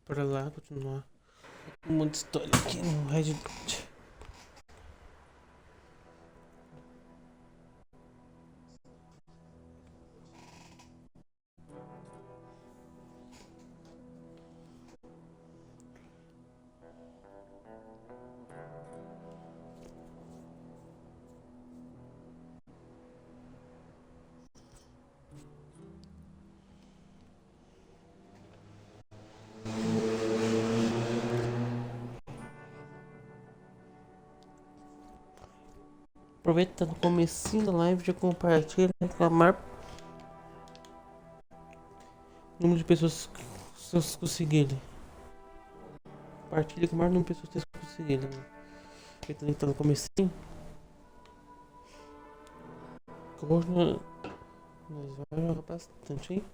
Para lá, continuar. Muita história aqui no Red. Aproveita no comecinho da live, já compartilha, reclamar. Número de pessoas que vocês conseguirem. Compartilha com o maior número de pessoas que vocês conseguirem. Aproveitando que tá no comecinho. Hoje nós vamos jogar bastante, hein?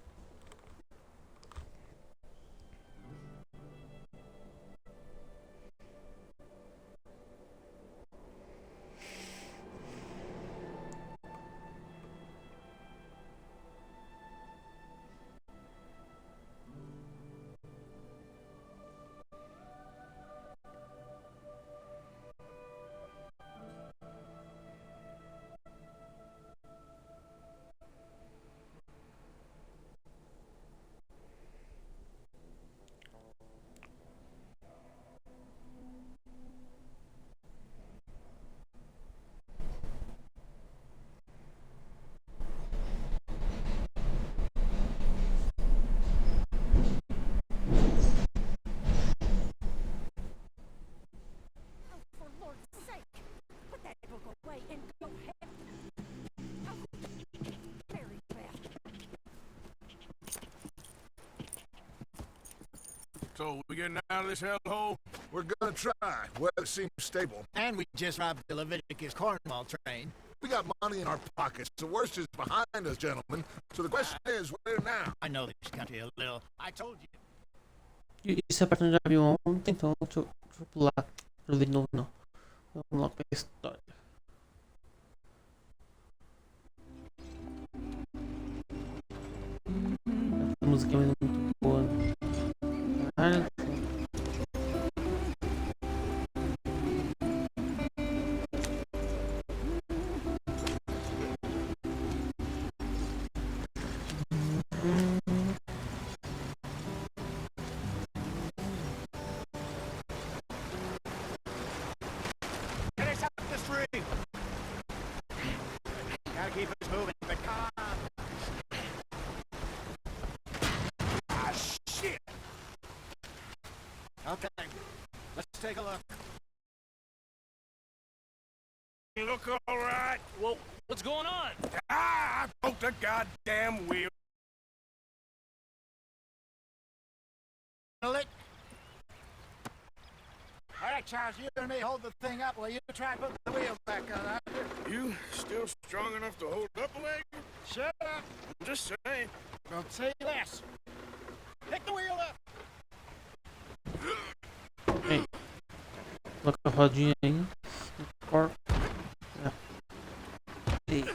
So, we getting out of this hellhole? We're gonna try. Weather seems stable. And we just robbed the Leviticus Cornwall train. We got money in our pockets. The worst is behind us, gentlemen. So the question is, where now? I know this country a little. I told you. Isso é a parte onde já viu ontem, então deixa eu pular. Não vi de novo, não. Vamos lá pra história. A música é muito boa. Gotta keep us moving, but come on. Ah, shit! Okay, let's take a look. You look all right? Well, what's going on? Ah, I broke the goddamn wheel. All right, Charles, you and me hold the thing up while you try to put the wheel back on. You still strong enough to hold up a leg? Shut up. I'm just saying. Don't say less. Pick the wheel up. Hey. Coloca a rodinha aí. Corta. Ei.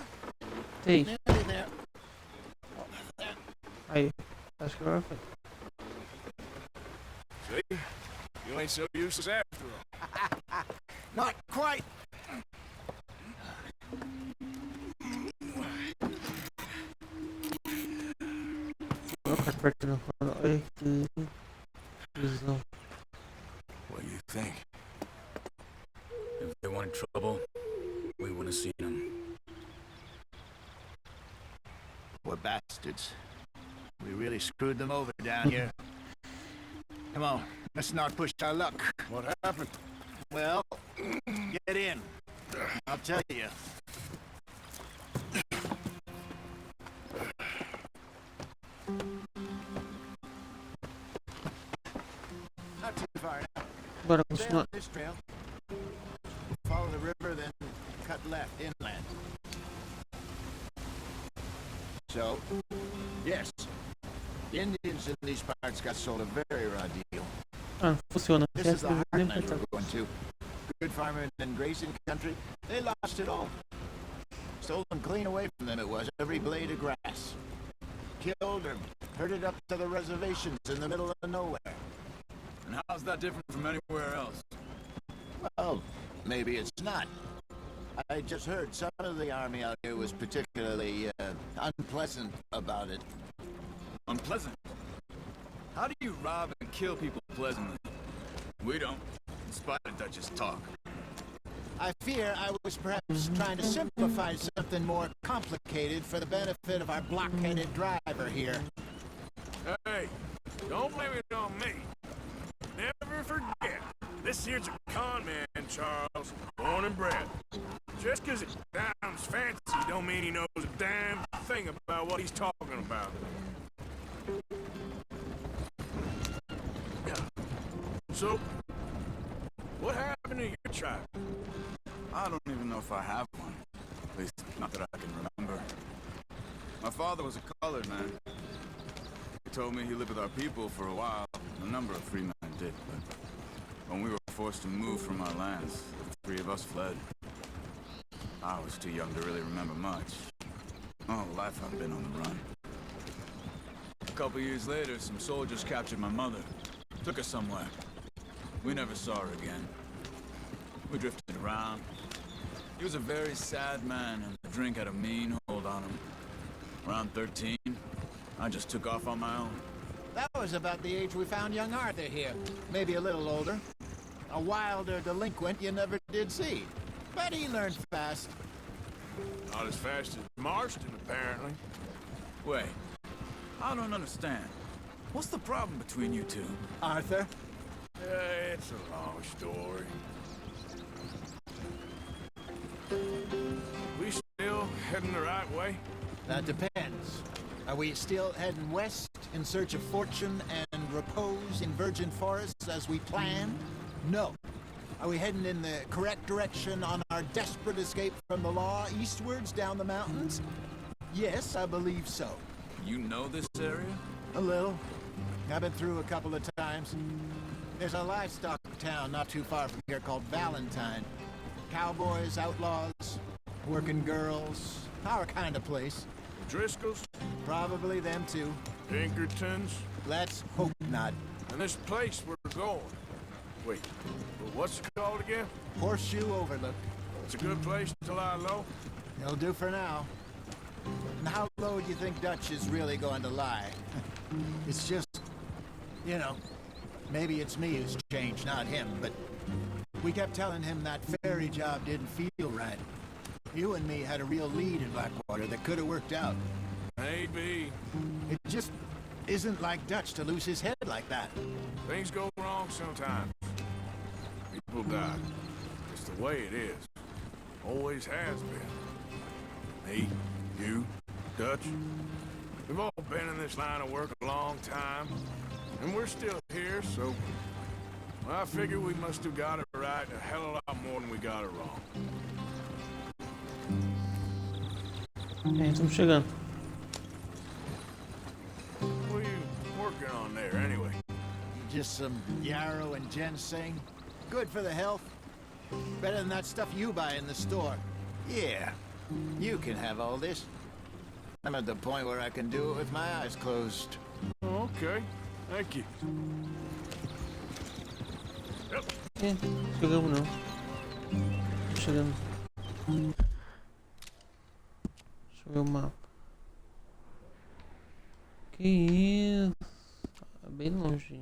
Aí. Acho que agora foi. See? You ain't so useless after all. Not quite. What do you think? If they wanted trouble, we would have seen them. We're bastards. We really screwed them over down here. Come on, let's not push our luck. What happened? Well, get in. I'll tell you. Not too far now. Bora Stay continuar. on this trail. Follow the river, then cut left inland. So, yes, the Indians in these parts got sold a very raw deal. Ah, funciona. This is the heartland we're going to. good farming and grazing country, they lost it all. Stolen clean away from them it was, every blade of grass. Killed or herded up to the reservations in the middle of nowhere. And how's that different from anywhere else? Well, maybe it's not. I just heard some of the army out here was particularly unpleasant about it. Unpleasant? How do you rob and kill people pleasantly? We don't, in spite of Dutch's talk. I fear I was perhaps trying to simplify something more complicated for the benefit of our block-headed driver here. Hey, don't blame it on me. Never forget, this here's a con man, Charles, born and bred. Just 'cause it sounds fancy don't mean he knows a damn thing about what he's talking about. So, what happened to your tribe? I don't even know if I have one. At least, not that I can remember. My father was a colored man. He told me he lived with our people for a while. A number of free men did, but when we were forced to move from our lands, the three of us fled. I was too young to really remember much. My whole life I've been on the run. A couple years later, some soldiers captured my mother. Took her somewhere. We never saw her again. We drifted around. He was a very sad man, and the drink had a mean hold on him. Around 13, I just took off on my own. That was about the age we found young Arthur here. Maybe a little older. A wilder delinquent you never did see. But he learned fast. Not as fast as Marston, apparently. Wait, I don't understand. What's the problem between you two? Arthur? It's a long story. We still heading the right way? That depends. Are we still heading west in search of fortune and repose in virgin forests as we planned? No. Are we heading in the correct direction on our desperate escape from the law eastwards down the mountains? Yes, I believe so. You know this area? A little. I've been through a couple of times. There's a livestock town not too far from here called Valentine. Cowboys, outlaws, working girls, our kind of place. Driscoll's? Probably them too. Pinkertons? Let's hope not. And this place we're going. Wait, what's it called again? Horseshoe Overlook. It's a good place to lie low? It'll do for now. And how low do you think Dutch is really going to lie? It's just, you know, maybe it's me who's changed, not him, but we kept telling him that ferry job didn't feel right. You and me had a real lead in Blackwater that could have worked out. Maybe. It just isn't like Dutch to lose his head like that. Things go wrong sometimes. People die. It's the way it is. Always has been. Me, you, Dutch. We've all been in this line of work a long time. And we're still here, so... Well, I figure we must have got it right a hell of a lot more than we got it wrong. Estamos chegando. What are you working on there, anyway? Just some yarrow and ginseng. Good for the health. Better than that stuff you buy in the store. Yeah, you can have all this. I'm at the point where I can do it with my eyes closed. Okay, thank you. Yep. É, chegamos não. Chegando. Deixa eu ver o mapa. Que isso? Tá bem longe.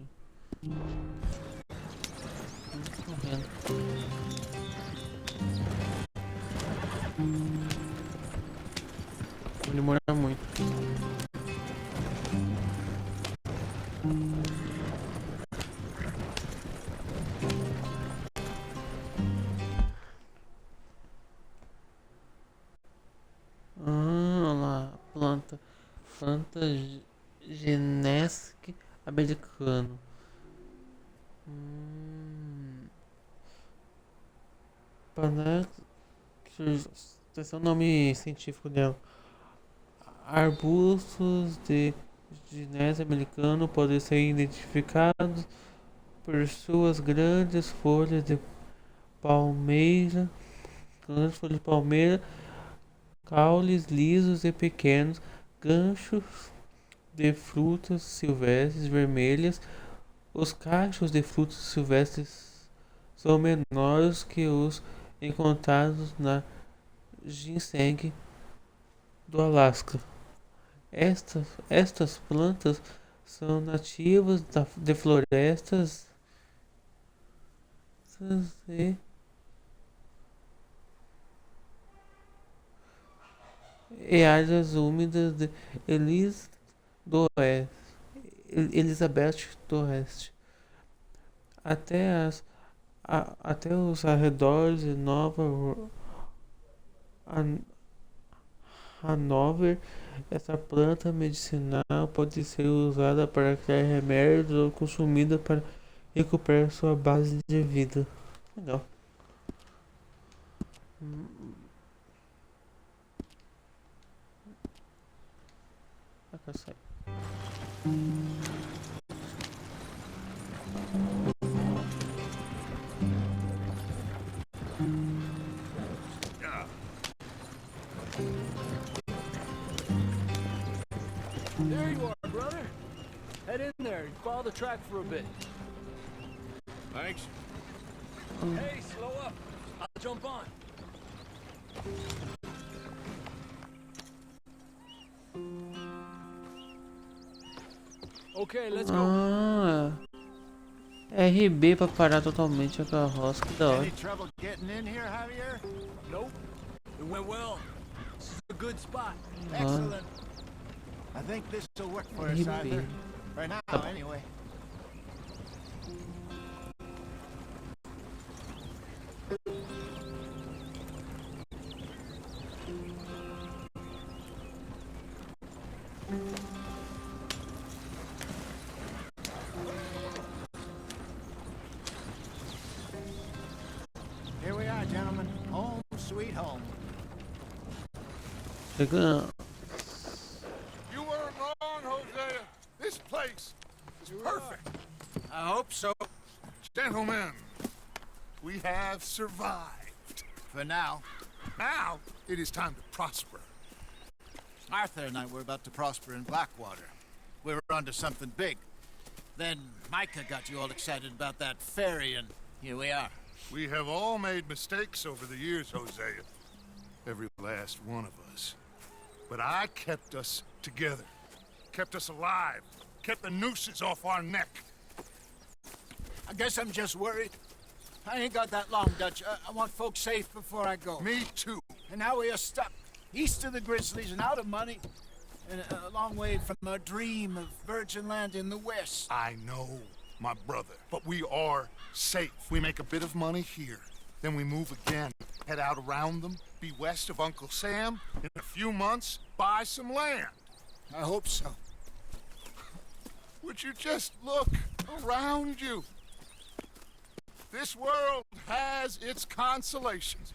Correndo. Vai demorar muito. Olha lá, planta genesic americano. Planta, esse é o nome científico dela. Arbustos de genese americano podem ser identificados por suas grandes folhas de palmeira, gancho, folha de palmeira, caules lisos e pequenos, ganchos de frutas silvestres vermelhas. Os cachos de frutas silvestres são menores que os encontrados na ginseng do Alasca. Estas plantas são nativas de florestas e áreas úmidas de do Oeste, Elizabeth do Oeste, até até os arredores de Hanover. Essa planta medicinal pode ser usada para criar remédios ou consumida para recuperar sua base de vida. Legal. Aqui sai. There you are, brother. Head in there and follow the track for a bit. Thanks. Hey, slow up. I'll jump on. Okay, let's go. Ah, RB pra parar totalmente a carroça, que da hora. Any trouble getting in here, Javier? Nope. It went well. This is a good spot. Excellent. I think this will work for us, Arthur. For now, anyway. Here we are, gentlemen. Home, sweet home. Chegando. You weren't wrong, Hosea. This place is perfect. I hope so. Gentlemen, we have survived. For now. Now, it is time to prosper. Arthur and I were about to prosper in Blackwater. We were onto something big. Then Micah got you all excited about that ferry, and here we are. We have all made mistakes over the years, Hosea. Every last one of us. But I kept us together. Kept us alive. Kept the nooses off our neck. I guess I'm just worried. I ain't got that long, Dutch. I want folks safe before I go. Me too. And now we are stuck east of the Grizzlies and out of money, and a long way from our dream of virgin land in the west. I know, my brother. But we are safe. We make a bit of money here. Then we move again. Head out around them. Be west of Uncle Sam. In a few months, buy some land. I hope so. Would you just look around you? This world has its consolations.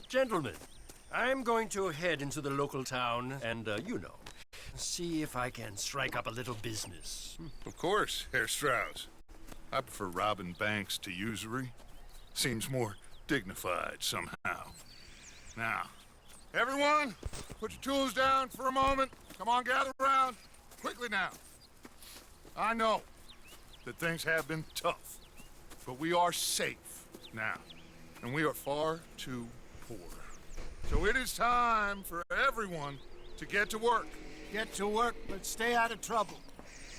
Gentlemen, I'm going to head into the local town and, see if I can strike up a little business. Of course, Herr Strauss. I prefer robbing banks to usury. Seems more dignified somehow. Now, everyone, put your tools down for a moment. Come on, gather around. Quickly now. I know that things have been tough, but we are safe now, and we are far too poor. So it is time for everyone to get to work. Get to work, but stay out of trouble.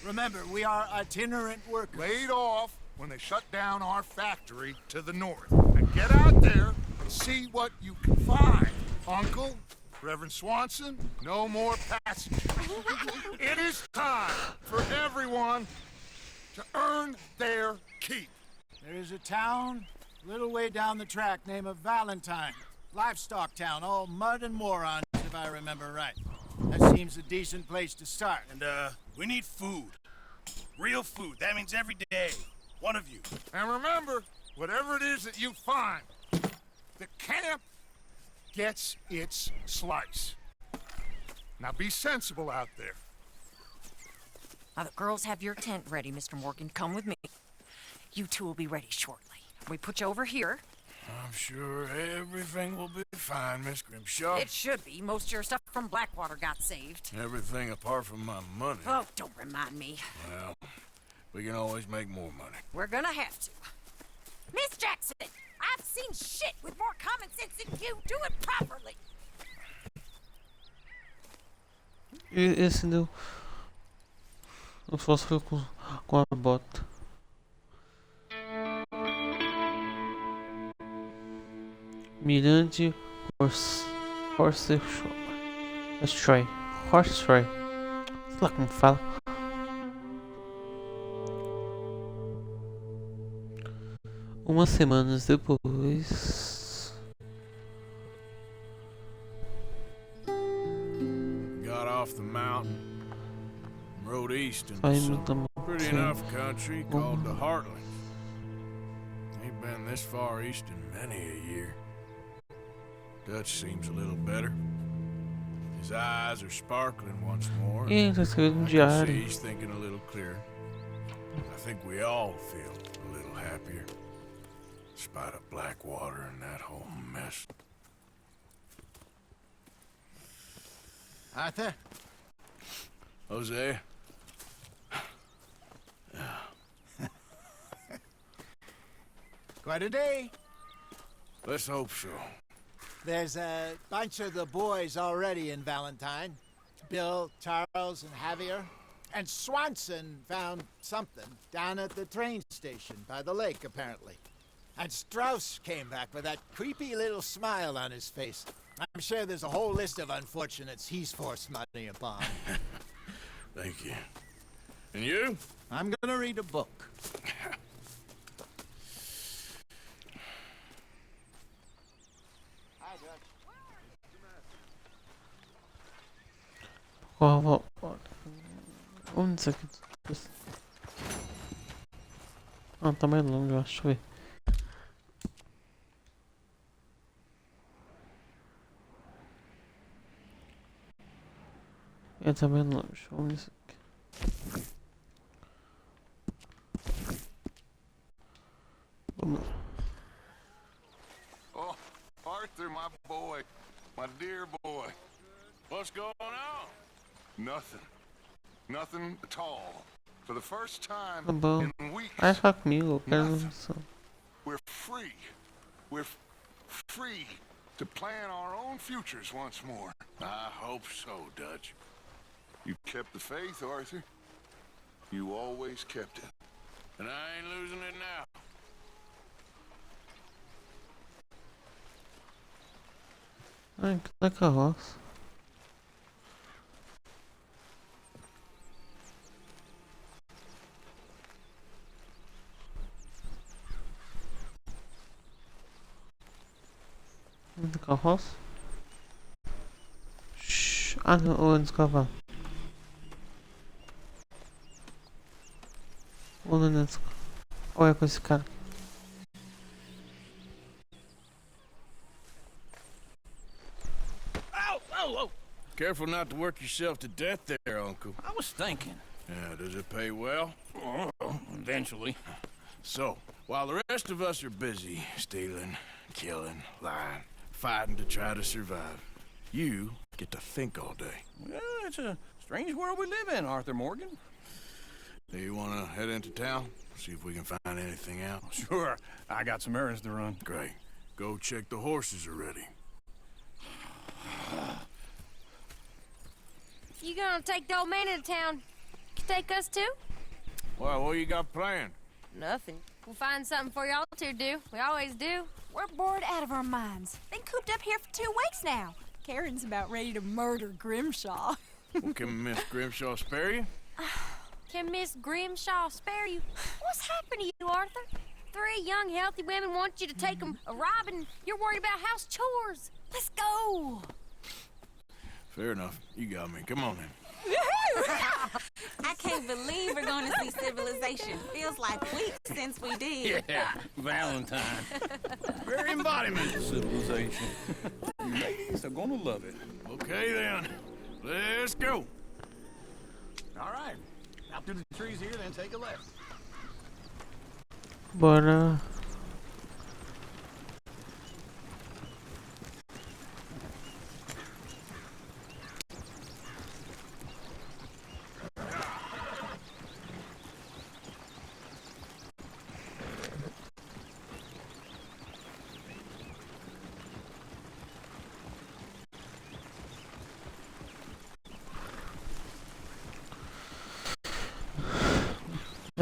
Remember, we are itinerant workers. Laid off when they shut down our factory to the north. And get out there and see what you can find. Uncle, Reverend Swanson, no more passengers. It is time for everyone to earn their keep. There is a town a little way down the track named Valentine. Livestock town, all mud and morons, if I remember right. That seems a decent place to start. And, we need food. Real food. That means every day. One of you. And remember, whatever it is that you find, the camp gets its slice. Now be sensible out there. Now the girls have your tent ready, Mr. Morgan. Come with me. You two will be ready shortly. We put you over here. I'm sure everything will be fine, Miss Grimshaw. It should be. Most of your stuff from Blackwater got saved. Everything apart from my money. Oh, don't remind me. Well, we can always make more money. We're gonna have to. Miss Jackson, I've seen shit with more common sense than you. Do it properly. Esse deu o fósforo com a bota. Mirante Horse Stray. Sei lá como fala. Umas semanas depois. Got off the mountain, rode east into Saímos da some pretty montanha. enough country called the Heartlands. Ain't been this far east in many a year. Dutch seems a little better. His eyes are sparkling once more. E tá escrevendo um I can see diário. he's thinking a little clearer. I think we all feel a little happier. Despite of Blackwater and that whole mess. Arthur? Jose? Quite a day. Let's hope so. There's a bunch of the boys already in Valentine. Bill, Charles, and Javier. And Swanson found something down at the train station by the lake, apparently. And Strauss came back with that creepy little smile on his face. I'm sure there's a whole list of unfortunates he's forced money upon. Thank you. And you? I'm gonna read a book. Onde isso aqui? Ah, tá mais longe, eu acho. Deixa eu ver. É, tá mais longe. Vamos ver isso aqui. Vamos lá. Oh, Arthur, my boy. My dear boy. What's going on? Nothing. Nothing at all. For the first time Tá bom. in weeks, Vai falar comigo, eu quero Nothing. noção. we're free. We're free to plan our own futures once more. I hope so, Dutch. You kept the faith, Arthur. You always kept it. And I ain't losing it now. Ai, que da carroça. Da carroça? Shhh. Ah, não, antes do cavalo. Ou não é antes do cavalo? Ou é com esse cara? Ow! Oh, oh! Careful not to work yourself to death there, Uncle. I was thinking. Yeah, does it pay well? Oh, eventually. So, while the rest of us are busy stealing, killing, lying, fighting to try to survive, you get to think all day. Well, it's a strange world we live in, Arthur Morgan. Do you want to head into town? See if we can find anything out? Sure, I got some errands to run. Great. Go check the horses are ready. You gonna take the old man into town? Take us too? Well, what you got planned? Nothing. We'll find something for y'all to do. We always do. We're bored out of our minds. Been cooped up here for 2 weeks now. Karen's about ready to murder Grimshaw. Well, can Miss Grimshaw spare you? Can Miss Grimshaw spare you? What's happened to you, Arthur? 3 young, healthy women want you to take them a robbing. You're worried about house chores. Let's go. Fair enough. You got me. Come on then. I can't believe we're going to see civilization. Feels like weeks since we did. Yeah, Valentine. Very embodiment of civilization. You ladies are gonna love it. Okay then. Let's go. All right. Out through the trees here, then take a left. Bora.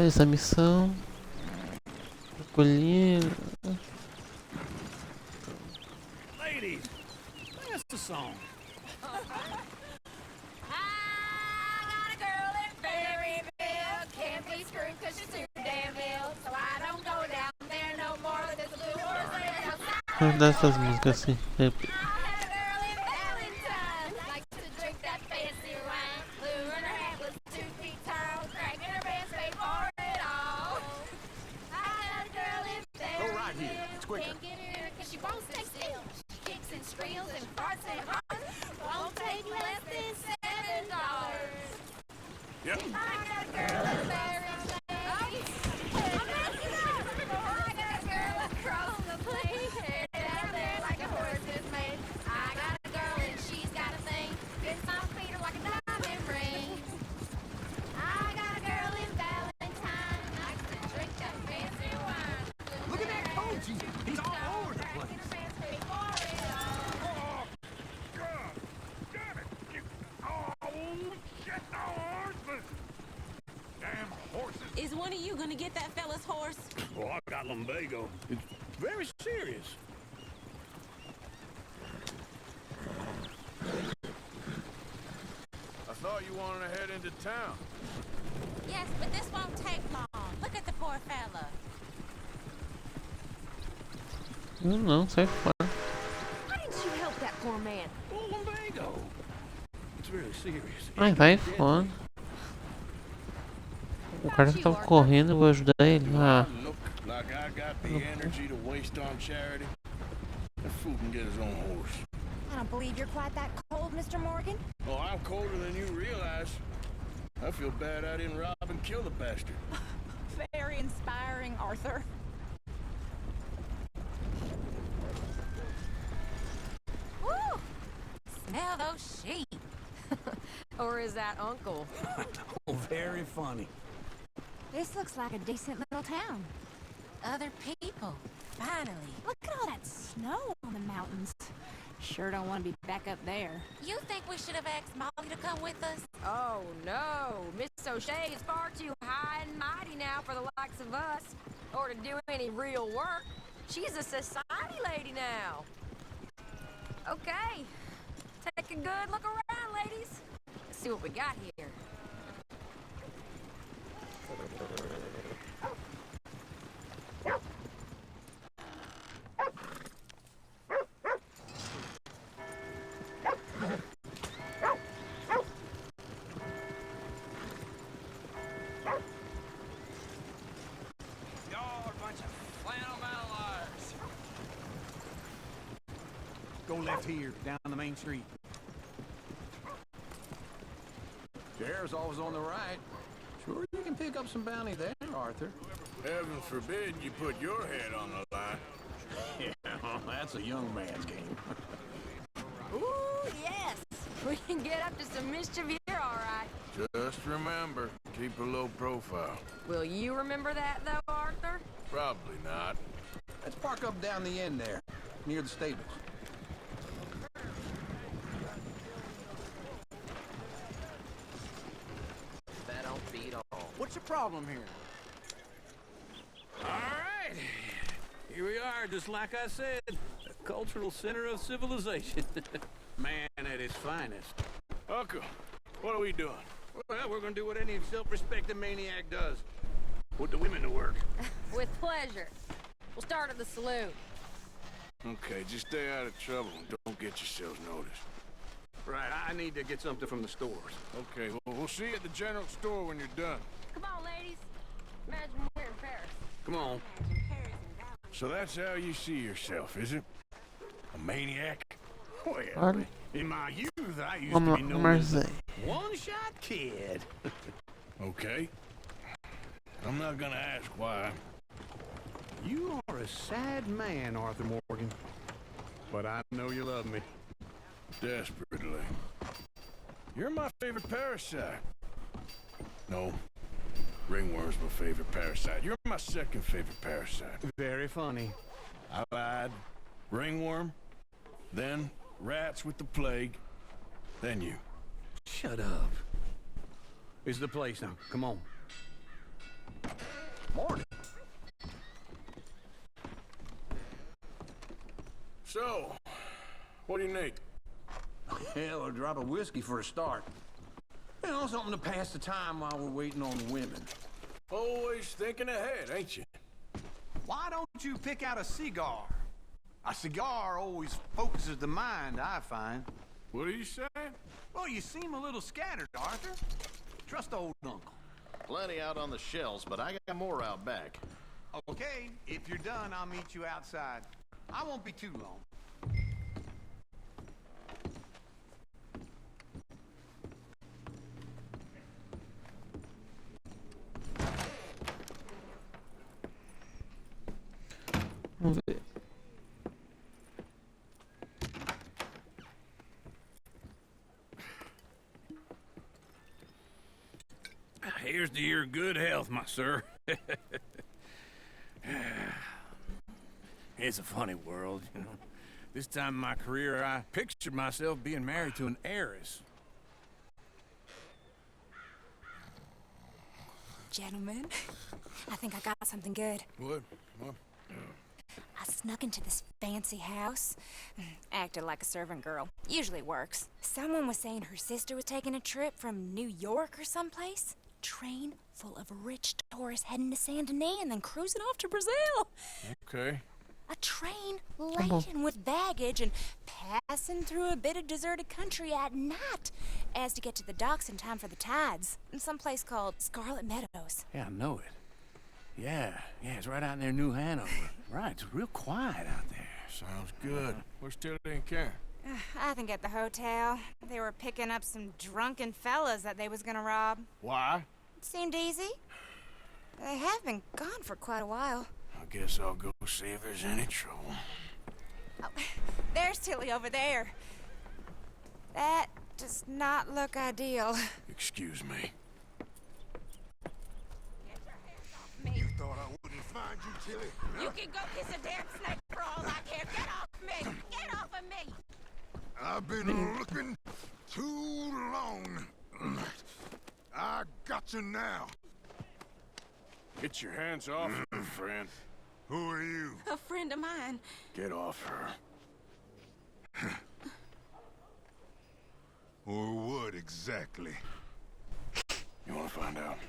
essa missão. Recolhi. Ladies, that's the song. Dessas músicas assim. Yep. He's all over the place. Damn horses. Is one of you gonna get that fella's horse? Well, I got lumbago. It's very serious. I thought you wanted to head into town. Yes, but this won't take long. Look at the poor fella. Não, sai fora. Why didn't you help that poor man? Well, lumbago. It's really serious. Ai, vai fora. O cara que tava correndo, eu vou ajudar ele. Ah, Look like I got the energy to waste on charity. That fool can get his own horse. I don't believe you're quite that cold, Mr. Morgan. Oh, I'm colder than you realize. I feel bad I didn't rob and kill the bastard. Very inspiring, Arthur. Woo! Smell those sheep. Or is that Uncle? Oh, very funny. This looks like a decent little town. Other people. Finally. Look at all that snow on the mountains. Sure don't want to be back up there. You think we should have asked Molly to come with us? Oh no, Miss O'Shea is far too high and mighty now for the likes of us, or to do any real work. She's a society lady now. Okay, take a good look around, ladies. Let's see what we got here. Go left here, down the main street. Sheriff's always on the right. Sure you can pick up some bounty there, Arthur. Heaven forbid you put your head on the line. Yeah, that's a young man's game. Ooh, yes, we can get up to some mischief here, all right. Just remember, keep a low profile. Will you remember that, though, Arthur? Probably not. Let's park up down the end there, near the stables. That don't beat all. What's the problem here? All right. Here we are, just like I said. A cultural center of civilization. Man at his finest. Uncle, what are we doing? Well, we're gonna do what any self-respecting maniac does. Put the women to work. With pleasure. We'll start at the saloon. Okay, just stay out of trouble and don't get yourselves noticed. Right, I need to get something from the stores. Okay, well, we'll see you at the general store when you're done. Come on, ladies. Imagine we're in Paris. Come on. So that's how you see yourself, is it? A maniac? Well, in my youth, I used to be known as a one-shot kid. Okay. I'm not gonna ask why. You are a sad man, Arthur Morgan. But I know you love me. Desperately. You're my favorite parasite. No. Ringworm's my favorite parasite. You're my second favorite parasite. Very funny. I lied. Ringworm. Then rats with the plague. Then you. Shut up. This is the place now. Come on. Morning. So, what do you need? Hell, a drop of whiskey for a start. You know, something to pass the time while we're waiting on the women. Always thinking ahead, ain't you? Why don't you pick out a cigar? A cigar always focuses the mind, I find. What are you saying? Well, you seem a little scattered, Arthur. Trust old uncle. Plenty out on the shelves, but I got more out back. Okay, if you're done, I'll meet you outside. I won't be too long. Vamos ver. Here's to your good health, my sir. It's a funny world, you know. This time in my career, I pictured myself being married to an heiress. Gentlemen, I think I got something good. What? I snuck into this fancy house. Acted like a servant girl. Usually works. Someone was saying her sister was taking a trip from New York or someplace. Train full of rich tourists heading to Saint Denis and then cruising off to Brazil. Okay. A train laden with baggage and passing through a bit of deserted country at night as to get to the docks in time for the tides in some place called Scarlet Meadows. Yeah, I know it. Yeah, it's right out near New Hanover. Right, it's real quiet out there. Sounds good. We're still in camp. I think at the hotel, they were picking up some drunken fellas that they was gonna rob. Why? It seemed easy. They have been gone for quite a while. I guess I'll go see if there's any trouble. Oh, there's Tilly over there. That does not look ideal. Excuse me. Get your hands off me. You thought I wouldn't find you, Tilly? You can go kiss a damn snake for all I care. Get off me! Get off of me! I've been looking too long. I got you now. Get your hands off her, friend. Who are you? A friend of mine. Get off her. Or what exactly? You want to find out?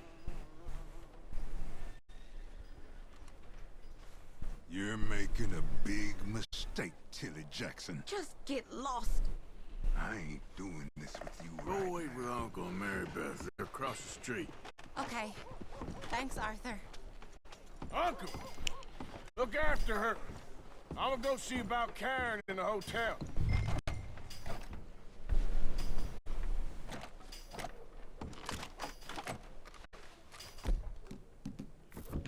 You're making a big mistake, Tilly Jackson. Just get lost. I ain't doing this with you right Go wait with Uncle and Mary Beth. They're across the street. Okay. Thanks, Arthur. Uncle! Look after her. I'm gonna go see about Karen in the hotel.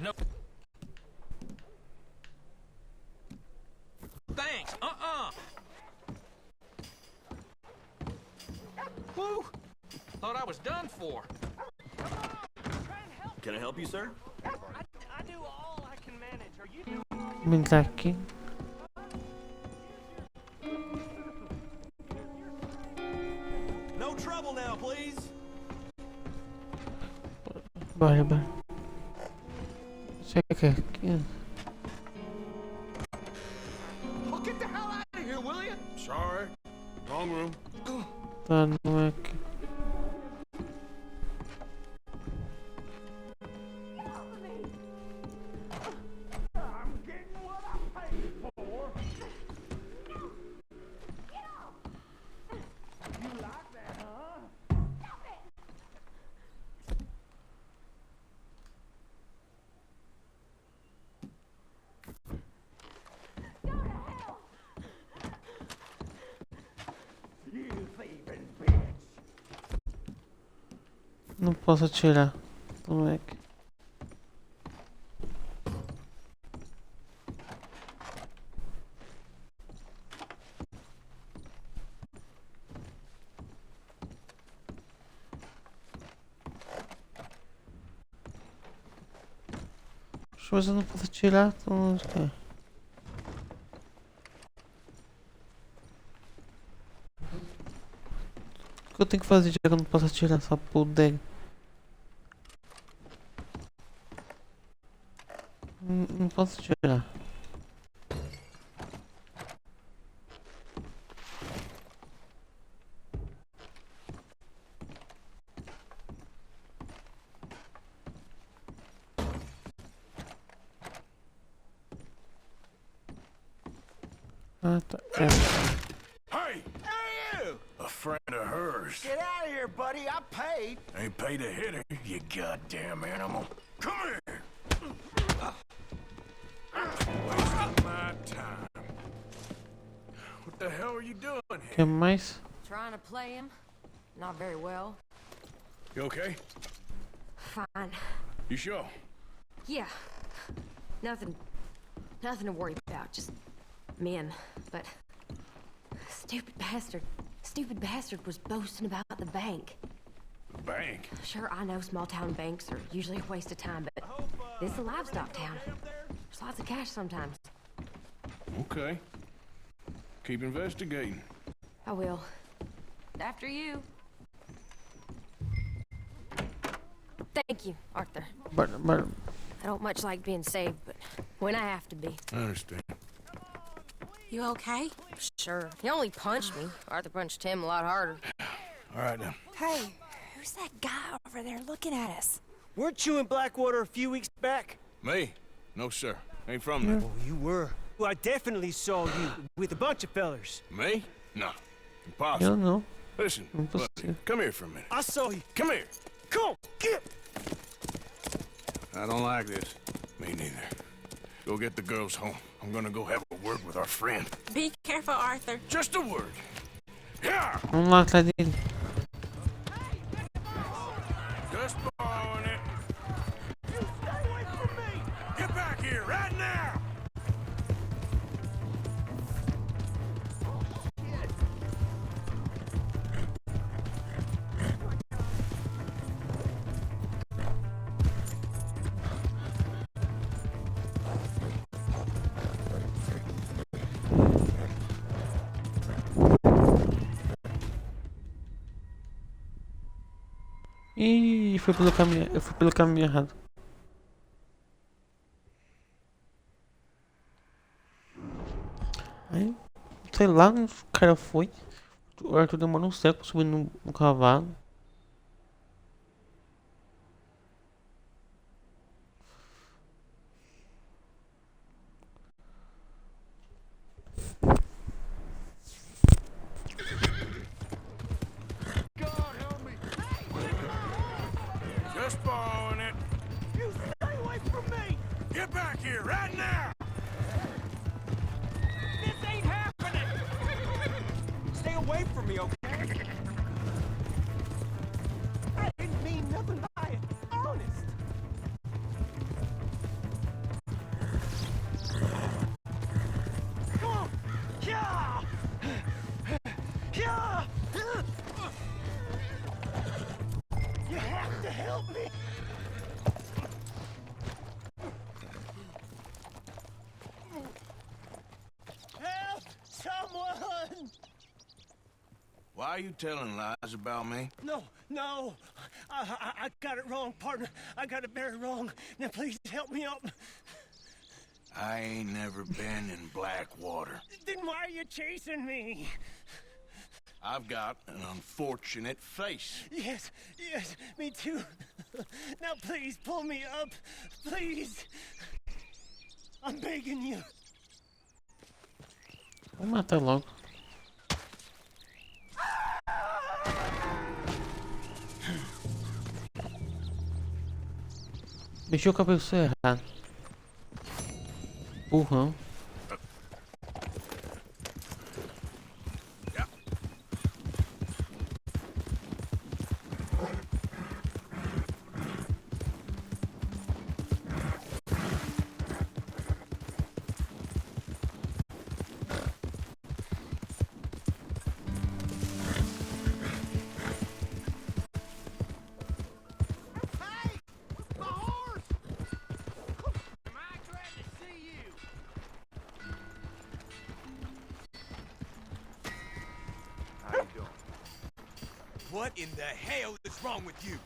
No. Thanks. Whew. Thought I was done for. Can I help you, sir? I do all I can manage. Are you Vem cá aqui. No trouble now, please. Bora. Chega aqui. Well, get the hell out of here, will you? Sorry. Wrong room. Tá, não é aqui. Não posso atirar. Como é que... Mas eu não posso atirar, então... O que eu tenho que fazer já que eu não posso atirar essa bodega? Não posso tirar. Ah, tá. É. Hey! Hey, you! A friend of hers. Get out of here, buddy. I paid. Ain't paid to hit her, you goddamn animal. Come here! Wasting my time. What the hell are you doing here? Que mais? Trying to play him? Not very well. You okay? Fine. You sure? Yeah. Nothing to worry about. Just men. But stupid bastard was boasting about the bank. Bank? Sure, I know small town banks are usually a waste of time, but this is a livestock town. There's lots of cash sometimes. Okay. Keep investigating. I will. After you. Thank you, Arthur. But I don't much like being saved, but when I have to be. I understand. You okay? Sure. He only punched me. Arthur punched him a lot harder. All right, then. Hey, who's that guy over there looking at us? Weren't you in Blackwater a few weeks back? Me? No, sir. Ain't from there. Oh, you were. Well, I definitely saw you with a bunch of fellers. Me? No. eu Impossible. não. Listen, Não buddy, possível. come here for a minute. I saw you. Come here. Come on, get! I don't like this. Me neither. Go get the girls home. I'm gonna go have a word with our friend. Be careful, Arthur. Just a word. Yeah! Vamos lá atrás dele. Just borrowing it. You stay away from me! Get back here right now! Ih, foi pelo caminho. Eu fui pelo caminho errado. Aí, sei lá onde o cara foi. O Arthur demorou um século subindo no cavalo. Just borrowing it. You stay away from me! Get back here right now! This ain't happening! Stay away from me, okay? I didn't mean nothing by it. Honest. Come on! Yeah! Yeah! You have to help me! Help! Someone! Why are you telling lies about me? No, no! I got it wrong, partner. I got it very wrong. Now please help me out. I ain't never been in Blackwater. Then why are you chasing me? I've got an unfortunate face. Yes, yes, me too. Now please pull me up. Please. I'm begging you. Vou matar logo. Mexeu com a pessoa errada. Burrão. What in the hell is wrong with you?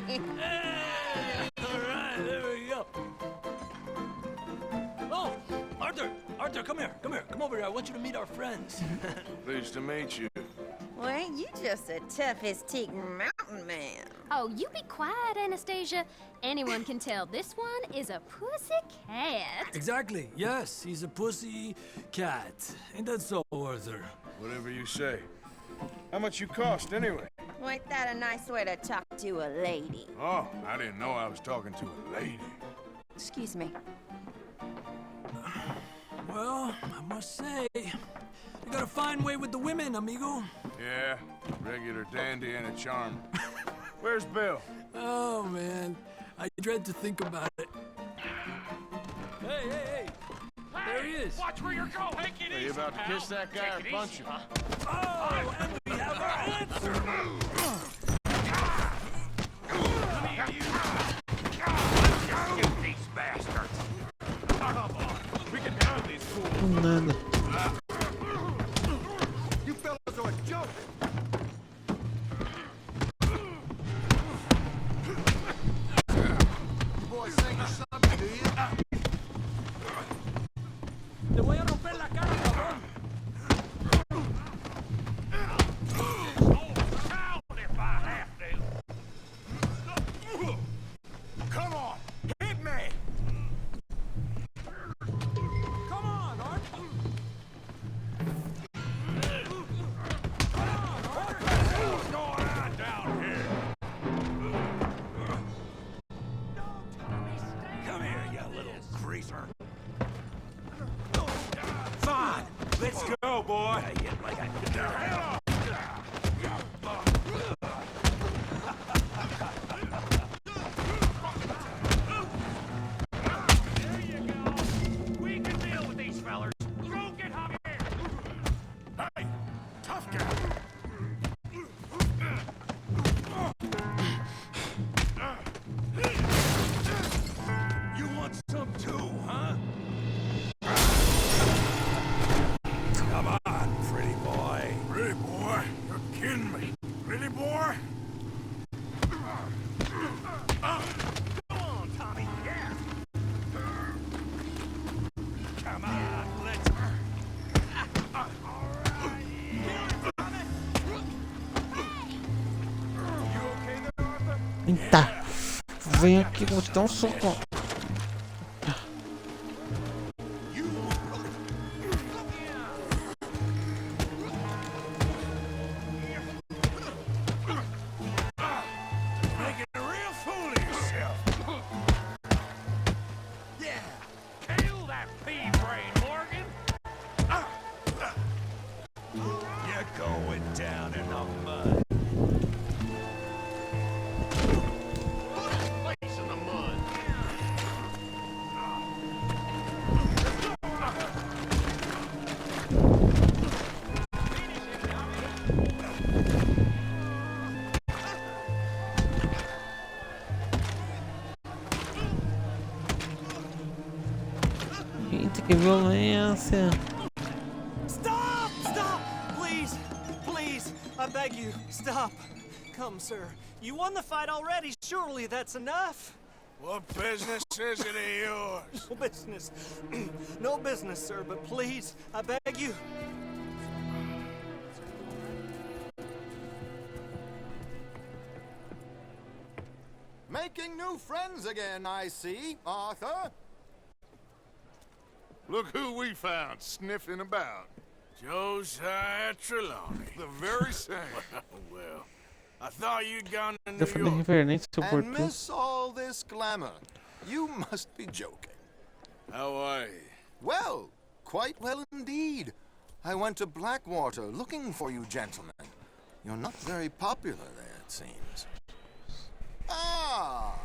All right, there we go. Oh, Arthur, come here. Come over here. I want you to meet our friends. Pleased to meet you. Well, ain't you just a tough-as-teak mountain man? Oh, you be quiet, Anastasia. Anyone can tell this one is a pussy cat. Exactly. Yes, he's a pussy cat. Ain't that so, Arthur? Whatever you say. How much you cost, anyway? Well, ain't that a nice way to talk to a lady? Oh, I didn't know I was talking to a lady. Excuse me. Well, I must say, you got a fine way with the women, amigo. Yeah, regular dandy and a charm. Where's Bill? Oh, man. I dread to think about it. Hey! There he is. Watch where you're going. Take it Are you about to kiss that guy or punch him? Oh, and we have our answer. Come here, you. Shoot these bastards. Come on. We can handle these fools. Nada. You fellas are a joke. You boys think of something, do you? Te voy a romper la cara, cabrón. If I have to. Come on, hit me. Come on, Art. What's going on down here? Come here, you little greaser. Fine, let's go, boy. Get the hell off. There you go. We can deal with these fellers. Go get Javier. Hey, tough guy. You want some too, huh? Come on, pretty boy. Pretty boy? You're kidding me. Pretty boy? Come on, Tommy. Yeah. Come on, let's... All right. You okay there, Arthur? Eita. Vem aqui, vou te dar um soco. Making a real fool of yourself. Yeah. Kill that pea-brain, Morgan. You're going down in the mud. Place in the mud. Eita, que violência. Stop! Stop! Please, I beg you, stop. Come, sir. You won the fight already. Surely that's enough. What business is it of yours? No business. No business, sir, but please, I beg you. Making new friends again, I see, Arthur. Look who we found sniffing about. Josiah Trelawney. The very same. Well, I thought you'd gone to Já New foi bem York. reverente seu And portu. miss all this glamour. You must be joking. How are you? Well, quite well indeed. I went to Blackwater looking for you gentlemen. You're not very popular there, it seems. Ah,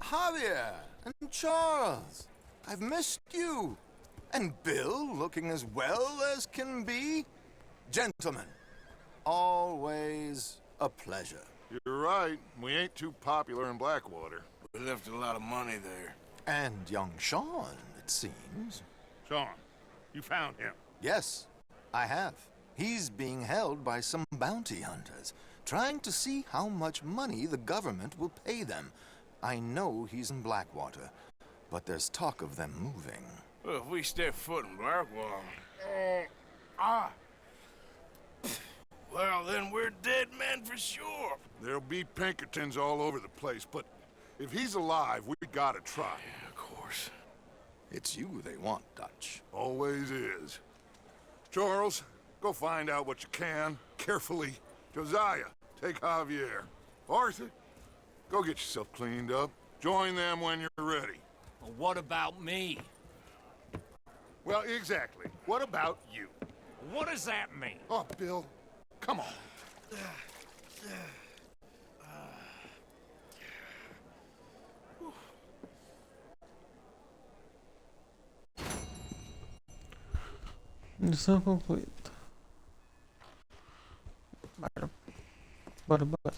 Javier and Charles. I've missed you. And Bill looking as well as can be. Gentlemen, always a pleasure. You're right. We ain't too popular in Blackwater. We left a lot of money there. And young Sean, it seems. Sean, you found him. Yes, I have. He's being held by some bounty hunters. trying to see how much money the government will pay them. I know he's in Blackwater, but there's talk of them moving. Well, if we step foot in Blackwater... Well, then we're dead men for sure. There'll be Pinkertons all over the place, but if he's alive, we gotta try. Yeah, of course. It's you they want, Dutch. Always is. Charles, go find out what you can, carefully. Josiah, take Javier. Arthur, go get yourself cleaned up. Join them when you're ready. Well, what about me? Well, exactly. What about you? What does that mean? Oh, Bill, come on. Missão concluída. Bora. Bora, bora.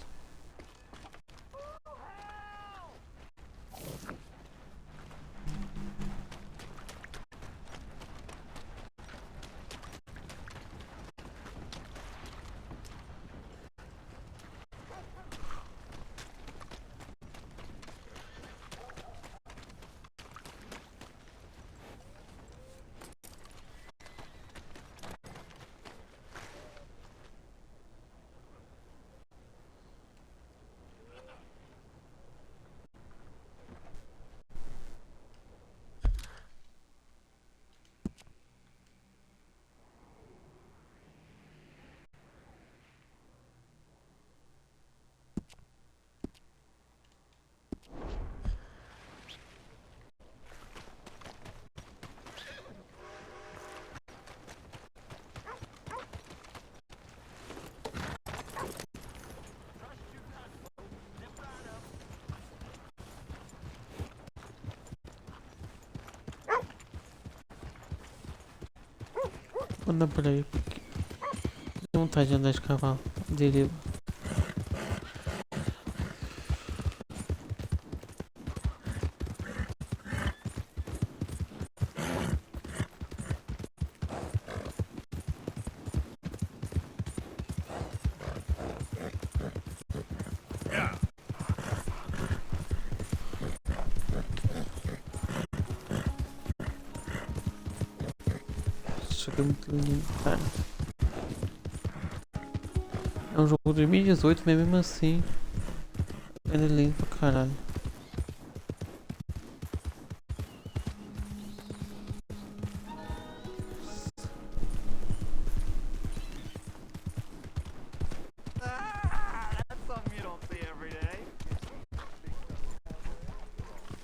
Vou andar por aí porque tenho vontade de andar de cavalo. Deriva. Isso aqui é muito lindo, cara. É um jogo de 2018, mas mesmo assim ele é lindo pra caralho. That's something you don't see every day.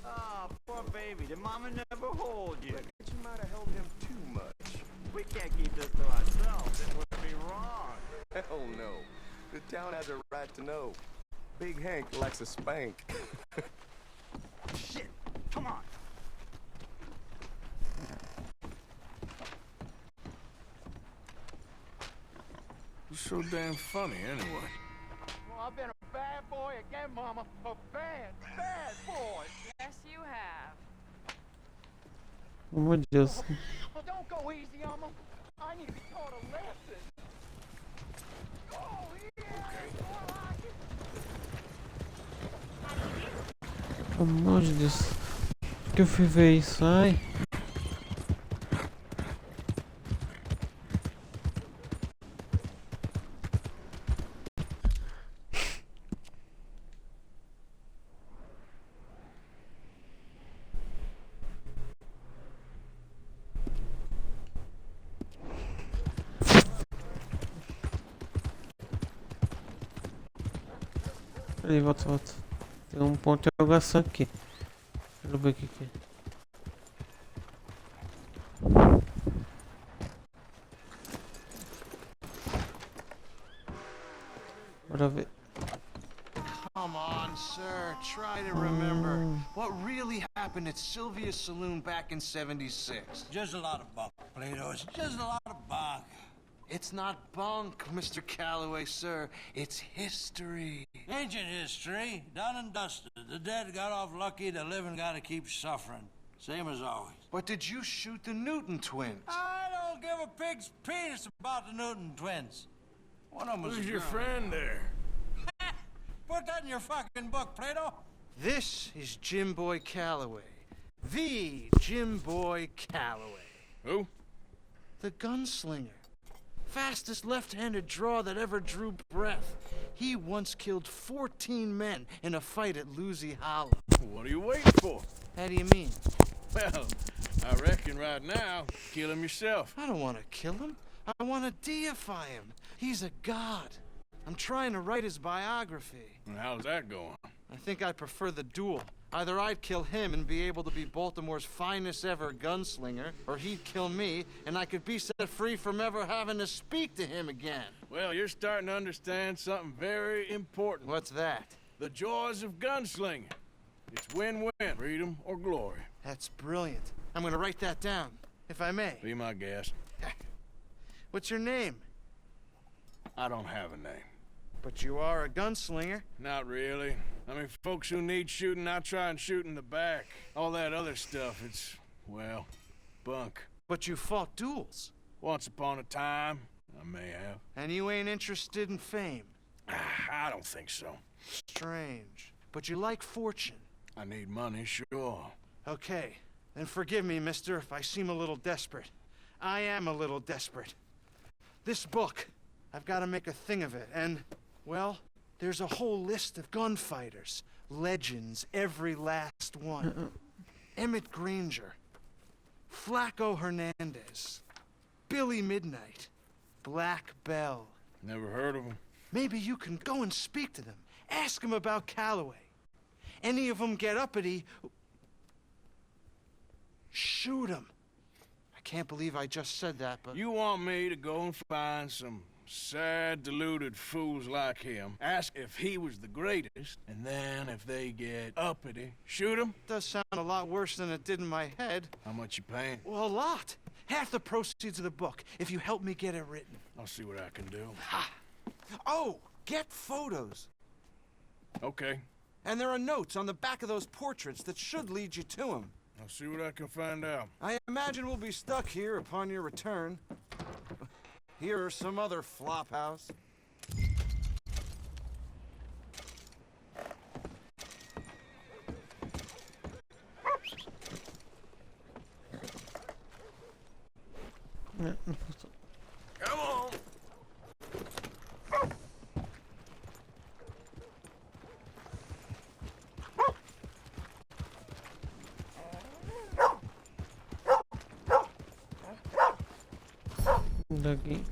Ah, poor baby. Did Mama never hold you? You might have held him too much. We can't keep this to ourselves. It would be wrong. Hell no. The town has a right to know. Big Hank likes a spank. Shit! Come on! You're so damn funny, anyway. Well, I've been a bad boy again, Mama. A bad, bad boy. Yes, you have. Oh meu Deus. Well, don't go easy on them. I need to be taught a lesson. Oh, yeah! Pelo amor de Deus. Por que eu fui ver isso? Ai. Peraí, volta, volta. Tem um ponto de interrogação aqui. Deixa eu ver o que que é. Bora ver. Come on, sir. Try to remember what really happened at Sylvia's Saloon back in '76. Just a lot of bunk, Plato. It's just a lot of bunk. It's not bunk, Mr. Calloway, sir. It's history. Ancient history, done and dusted. The dead got off lucky, the living gotta keep suffering. Same as always. But did you shoot the Newton twins? I don't give a pig's penis about the Newton twins. One of them was Who's a your girl. friend there? Put that in your fucking book, Plato. This is Jim Boy Calloway. The Jim Boy Calloway. Who? The gunslinger. Fastest left-handed draw that ever drew breath. He once killed 14 men in a fight at Lucy Hollow. What are you waiting for? How do you mean? Well, I reckon right now, kill him yourself. I don't want to kill him. I want to deify him. He's a god. I'm trying to write his biography. And how's that going? I think I prefer the duel. Either I'd kill him and be able to be Baltimore's finest ever gunslinger, or he'd kill me and I could be set free from ever having to speak to him again. Well, you're starting to understand something very important. What's that? The joys of gunslinging. It's win-win, freedom or glory. That's brilliant. I'm gonna write that down, if I may. Be my guest. What's your name? I don't have a name. But you are a gunslinger. Not really. I mean, folks who need shooting, I try and shoot in the back. All that other stuff, it's, well, bunk. But you fought duels. Once upon a time, I may have. And you ain't interested in fame. I don't think so. Strange. But you like fortune. I need money, sure. Okay. Then forgive me, mister, if I seem a little desperate. I am a little desperate. This book, I've got to make a thing of it, and, well, there's a whole list of gunfighters. Legends, every last one. Emmett Granger. Flaco Hernandez. Billy Midnight. Black Bell. Never heard of him. Maybe you can go and speak to them. Ask them about Calloway. Any of them get uppity, shoot them. I can't believe I just said that, but... You want me to go and find some sad, deluded fools like him, ask if he was the greatest, and then if they get uppity, shoot him? Does sound a lot worse than it did in my head. How much you paying? Well, a lot. Half the proceeds of the book, if you help me get it written. I'll see what I can do. Ha! Oh, get photos. Okay. And there are notes on the back of those portraits that should lead you to him. I'll see what I can find out. I imagine we'll be stuck here upon your return. Here or some other flophouse. Come on! Daqui.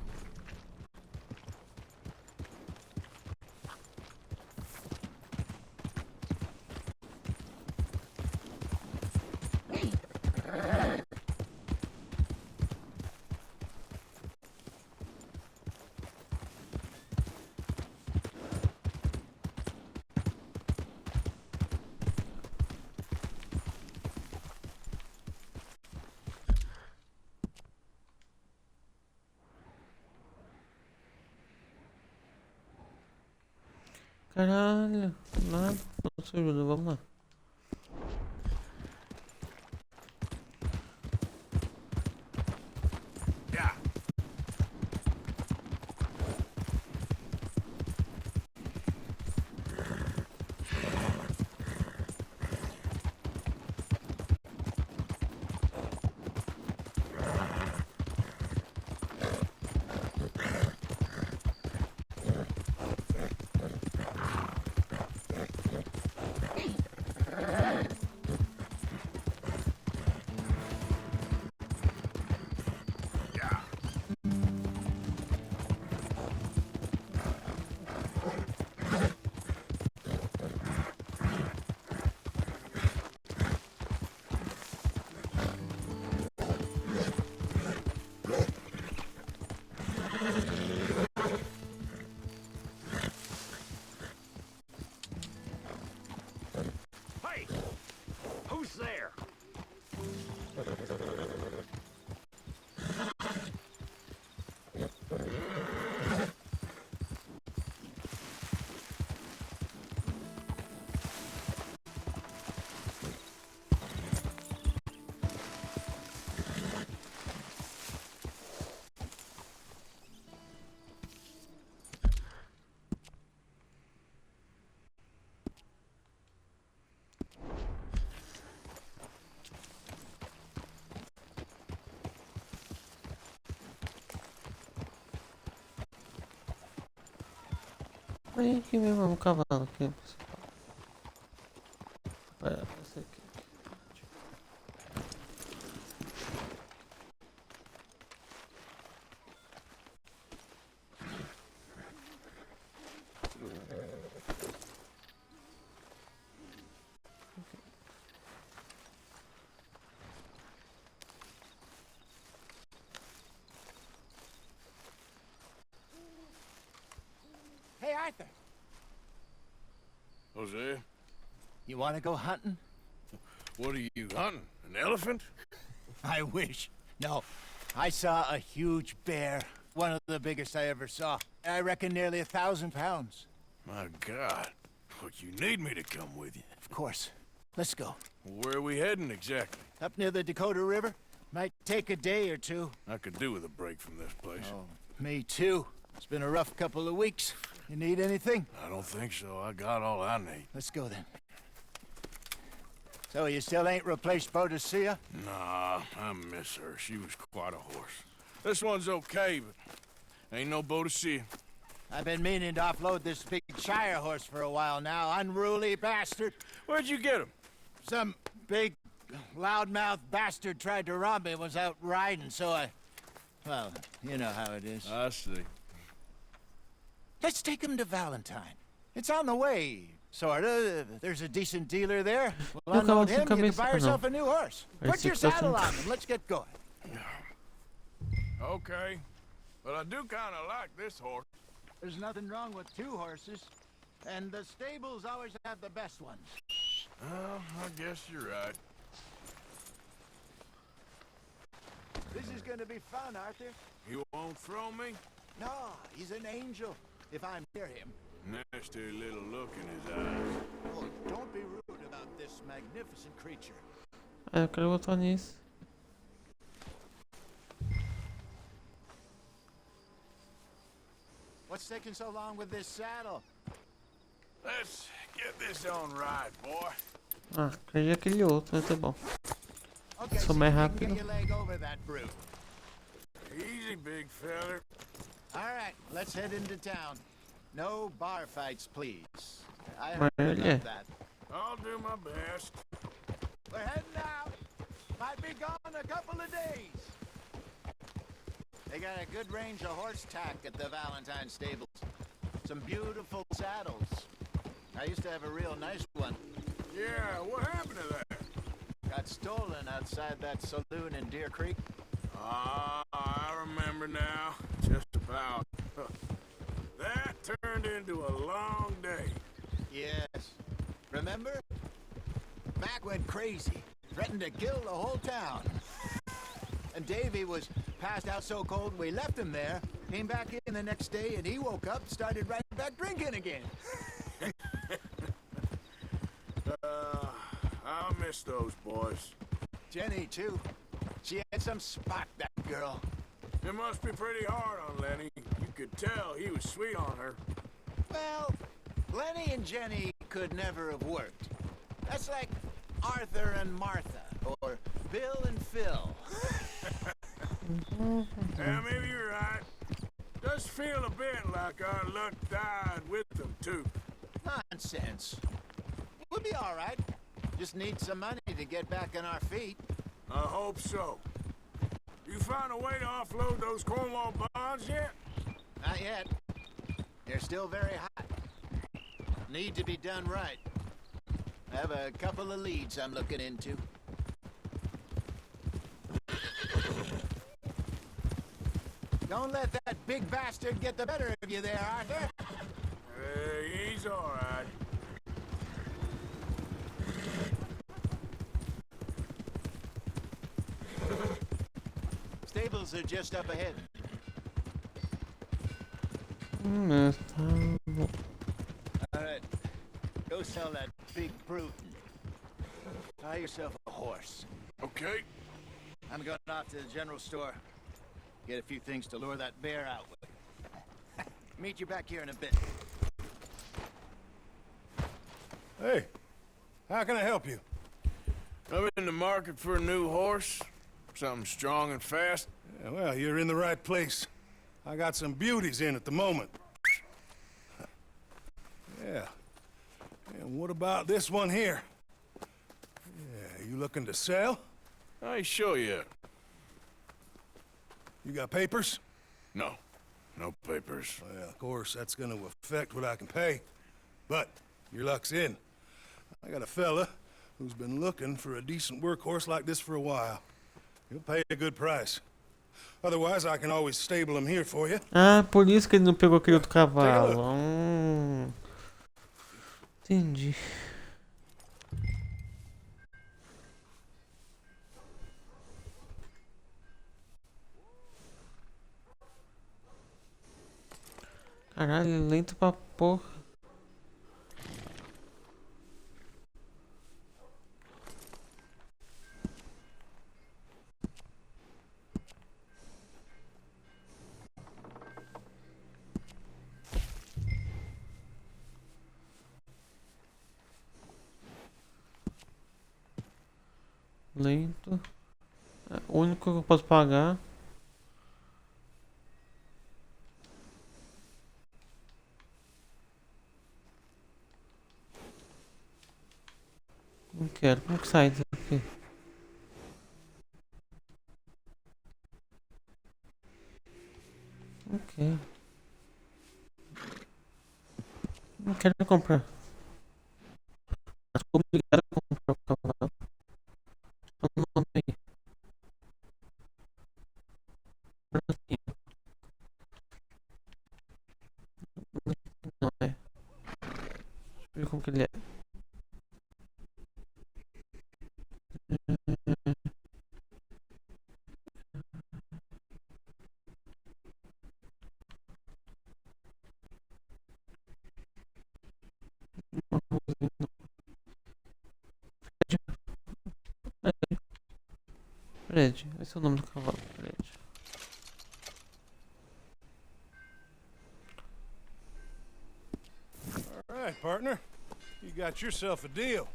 Caralho, nada, não se ajuda, vamos lá. Olha aqui mesmo, um cavalo aqui. Olha, esse aqui. Hey, Arthur. Jose, You want to go hunting? what are you hunting? An elephant? I wish. No, I saw a huge bear. One of the biggest I ever saw. I reckon nearly 1,000 pounds. My God. But you need me to come with you. Of course. Let's go. Where are we heading exactly? Up near the Dakota River. Might take a day or two. I could do with a break from this place. Oh, me too. It's been a rough couple of weeks. You need anything? I don't think so. I got all I need. Let's go then. So you still ain't replaced Boadicea? Nah, I miss her. She was quite a horse. This one's okay, but ain't no Boadicea. I've been meaning to offload this big Shire horse for a while now. Unruly bastard. Where'd you get him? Some big, loudmouth bastard tried to rob me and was out riding, so I... Well, you know how it is. I see. Let's take him to Valentine. It's on the way, sorta. There's a decent dealer there. We'll unload him, you can buy yourself a new horse. Put your saddle on and let's get going. Okay, but I do kind of like this horse. There's nothing wrong with two horses, and the stables always have the best ones. Well, I guess you're right. This is gonna be fun, Arthur. You won't throw me? No, he's an angel, if I'm near him. Nasty little look in his eyes. Oh, don't be rude about this magnificent creature. Eu quero botar nisso. What's taking so long with this saddle? Let's get this on right, boy. Ah, queria aquele outro, mas tá bom. Okay, Sou see mais if you rápido. can get your leg over that brute. Easy, big feller. All right, let's head into town. No bar fights, please. I heard Olha. about that. I'll do my best. We're heading out. Might be gone a couple of days. They got a good range of horse tack at the Valentine stables. Some beautiful saddles. I used to have a real nice one. Yeah, what happened to that? Got stolen outside that saloon in Deer Creek. Ah, I remember now. Just about. That turned into a long day. Yes. Remember? Mac went crazy. Threatened to kill the whole town. And Davy was passed out so cold we left him there. Came back in the next day and he woke up, started right back drinking again. I'll miss those boys. Jenny, too. She had some spot, that girl. It must be pretty hard on Lenny. You could tell he was sweet on her. Well, Lenny and Jenny could never have worked. That's like Arthur and Martha, or Bill and Phil. Yeah, maybe you're right. Does feel a bit like our luck died with them, too. Nonsense. We'll be all right. Just need some money to get back on our feet. I hope so. You found a way to offload those Cornwall bonds yet? Not yet. They're still very hot. Need to be done right. I have a couple of leads I'm looking into. Don't let that big bastard get the better of you there, Arthur. He's all right. Stables are just up ahead. Tá bom. All right. Go sell that big brute. Buy yourself a horse. Okay. I'm going off to the general store. Get a few things to lure that bear out with. Meet you back here in a bit. Hey, how can I help you? I'm in the market for a new horse. Something strong and fast. Yeah, well, you're in the right place. I got some beauties in at the moment. Yeah. And what about this one here? Yeah, you looking to sell? I ain't sure yet. You got papers? No. No papers. Well, of course, that's gonna affect what I can pay. But your luck's in. I got a fella who's been looking for a decent workhorse like this for a while. He'll pay a good price. Otherwise, I can always stable him here for you. Ah, por isso que ele não pegou aquele outro cavalo. Entendi. Caralho, lento pra porra. Lento. É o único que eu posso pagar. Não quero. Como que sai disso aqui? Ok. Não quero comprar. Mas obrigado a comprar o cavalo. Só o nome aí. Não é. Deixa eu ver como que ele é. Fred, esse é o nome do cavalo, Fred. All right, partner. You got yourself a deal.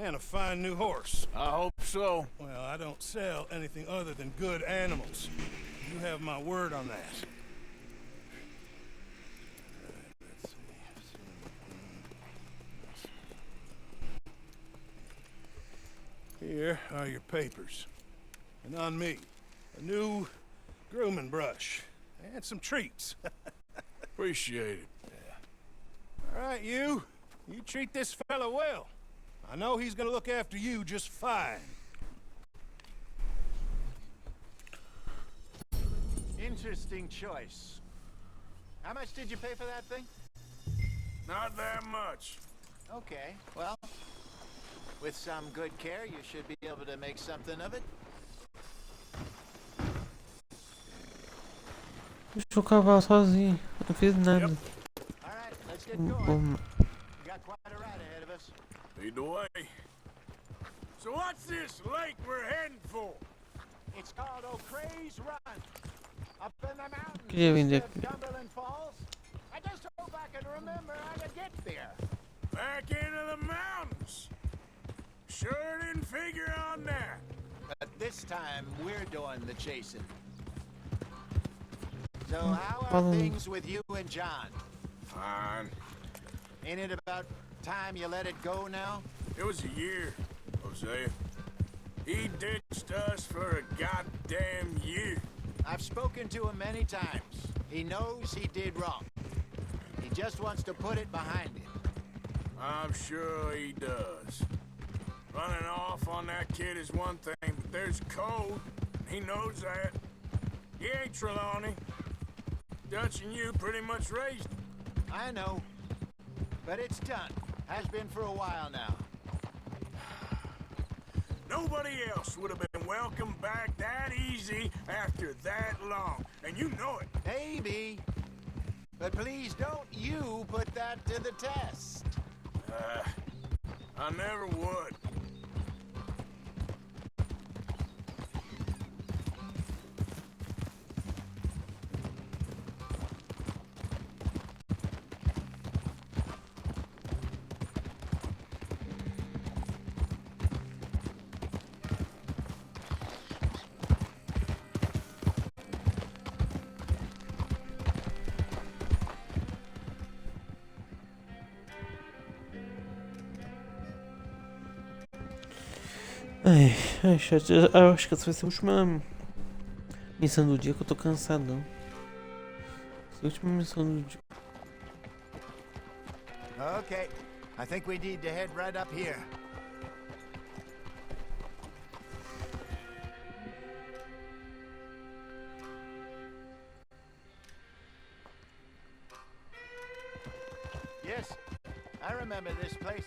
And a fine new horse. I hope so. Well, I don't sell anything other than good animals. You have my word on that. Here are your papers. And on me, a new grooming brush. And some treats. Appreciate it. Yeah. All right, you treat this fella well. I know he's gonna look after you just fine. Interesting choice. How much did you pay for that thing? Not that much. Okay, well, with some good care, you should be able to make something of it. Deixa o cavalo sozinho. Não fiz nada. All right, let's get going. We got quite a ride ahead of us. Lead the way. So what's this lake we're heading for? It's called O'Cree's Run. Up in the mountains Queria vender of Cumberland Falls. I just hope I can remember how to get there. Back into the mountains. Sure didn't figure on that. But this time, we're doing the chasing. So how are things with you and John? Fine. Ain't it about time you let it go now? It was a year, Hosea. He ditched us for a goddamn year. I've spoken to him many times. He knows he did wrong. He just wants to put it behind him. I'm sure he does. Running off on that kid is one thing, but there's code. He knows that. He ain't Trelawney. Dutch and you pretty much raised him. I know. But it's done. Has been for a while now. Nobody else would have been welcomed back that easy after that long. And you know it. Maybe. But please don't you put that to the test. I never would. Ai, chat, eu acho que essa vai ser a última missão do dia que eu tô cansadão. Essa é a última missão do dia. Okay, I think we need to head right up here. Yes, I remember this place.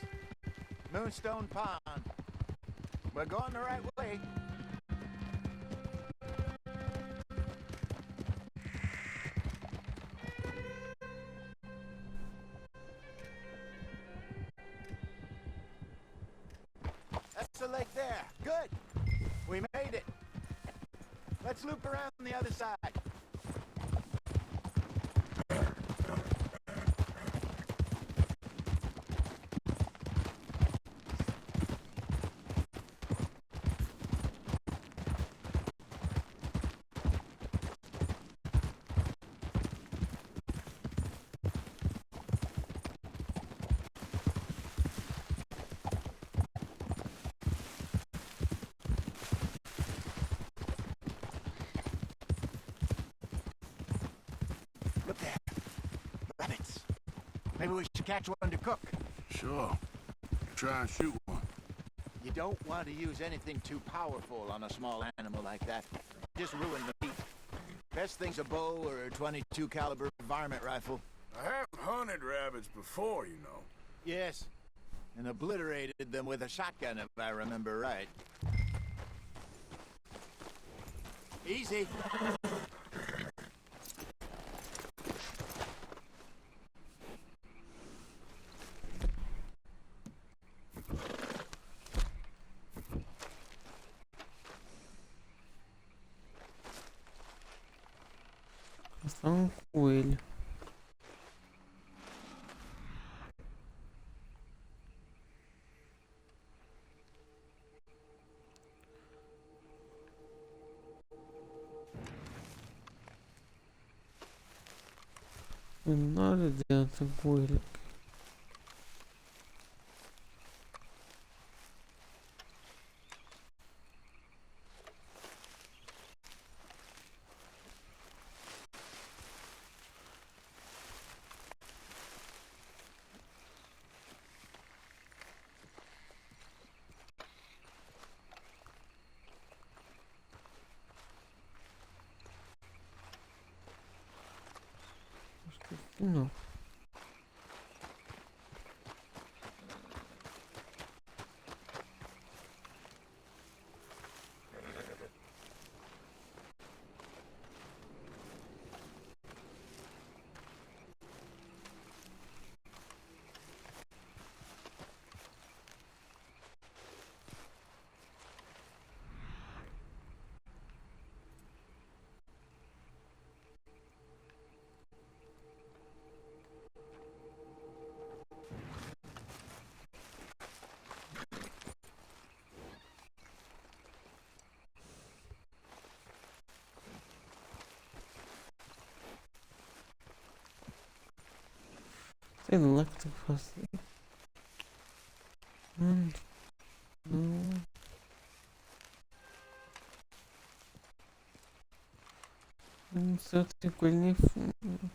Moonstone Pond. We're going the right way. That's the lake there. Good. We made it. Let's loop around the other side. Look there. Rabbits. Maybe we should catch one to cook. Sure. Try and shoot one. You don't want to use anything too powerful on a small animal like that. Just ruin the meat. Best thing's a bow or a 22 caliber varmint rifle. I have hunted rabbits before, you know. Yes, and obliterated them with a shotgun if I remember right. Easy. Só um coelho. Nada dentro do coelho. Não. Sei lá o que tem que fazer. Não. Não sei o que tem coelho nem fundo.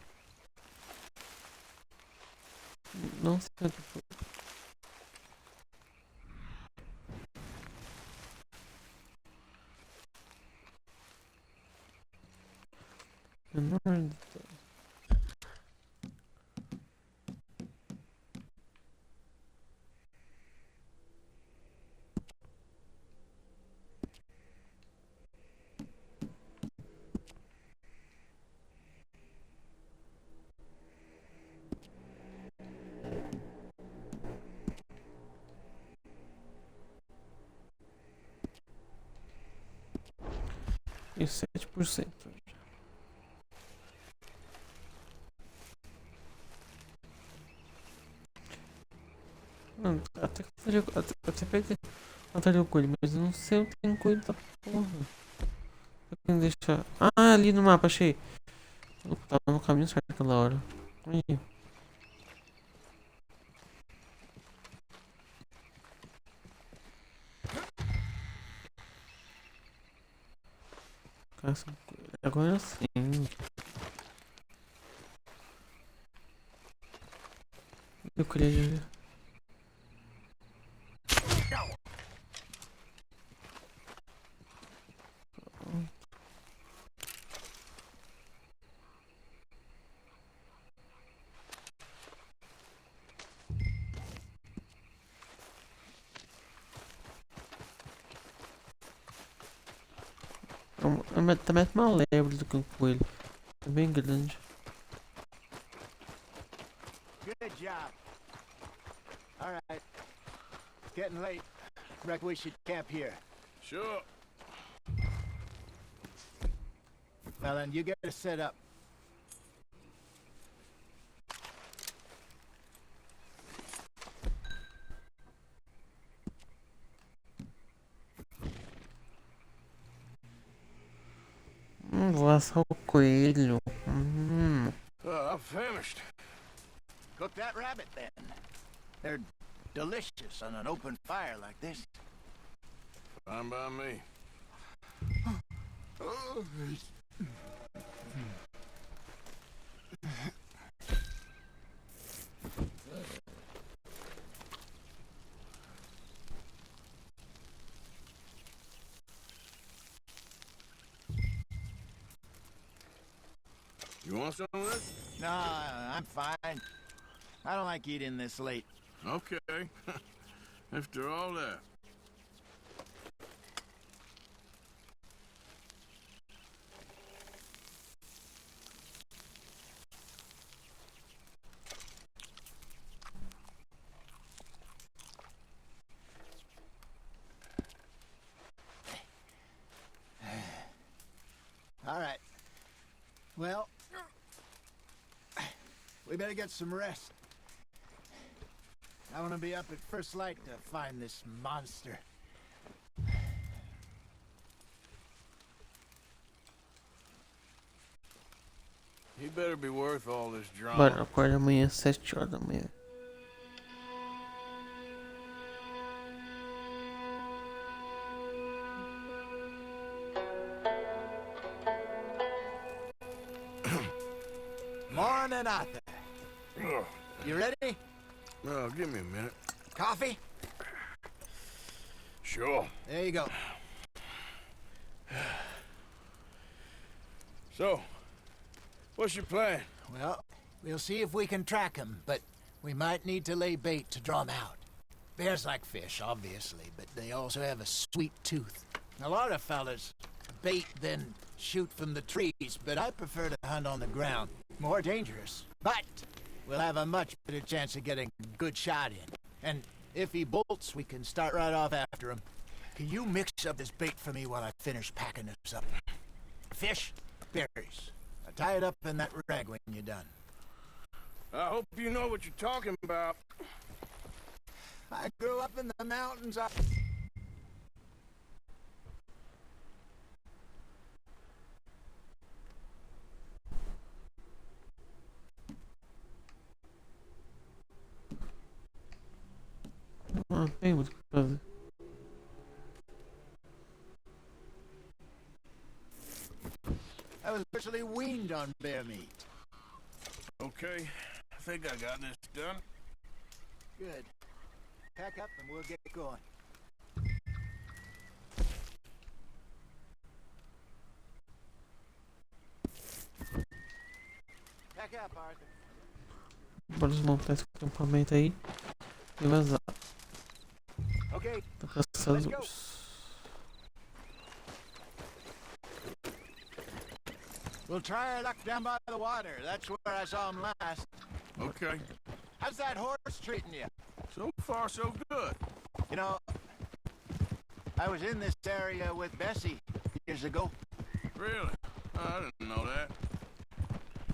Não sei o que foi. Menor detalhe. E 7%. Mano, até peguei atalhei o coelho, mas eu não sei onde tem coelho da porra. Eu tenho que deixar. Ah, ali no mapa, achei. Eu tava no caminho certo naquela hora. Aí. caça um coelho. Agora sim. Eu queria. Tá mais uma lebre do que um coelho. É bem grande. Good job. All right. It's getting late. Reckon we should camp here. Sure. Well, then you get us set up. Vou assar o coelho. I'm famished. Cook that rabbit, then. They're delicious on an open fire like this. Fine by me. You want some of this? No, I'm fine. I don't like eating this late. Okay. After all that. All right. Well, we better get some rest. I want to be up at first light to find this monster. He better be worth all this drama. Bora, acorda amanhã às 7 horas da manhã. Morning, Arthur. You ready? Well, give me a minute. Coffee? Sure. There you go. So, what's your plan? Well, we'll see if we can track him, but we might need to lay bait to draw him out. Bears like fish, obviously, but they also have a sweet tooth. A lot of fellas bait then shoot from the trees, but I prefer to hunt on the ground. More dangerous. But we'll have a much better chance of getting a good shot in. And if he bolts, we can start right off after him. Can you mix up this bait for me while I finish packing this up? Fish, berries. Now tie it up in that rag when you're done. I hope you know what you're talking about. I grew up in the mountains. Não tem muito o que fazer. I was virtually weaned on bear meat. Okay, I think I got this done. Good. Pack up and we'll get going. Pack up, Arthur. Bora desmontar esse acampamento aí e vazar. Okay. Tá caçadores. We'll try our luck down by the water. That's where I saw him last. Okay. How's that horse treating you? So far, so good. You know, I was in this area with Bessie years ago. Really? I didn't know that.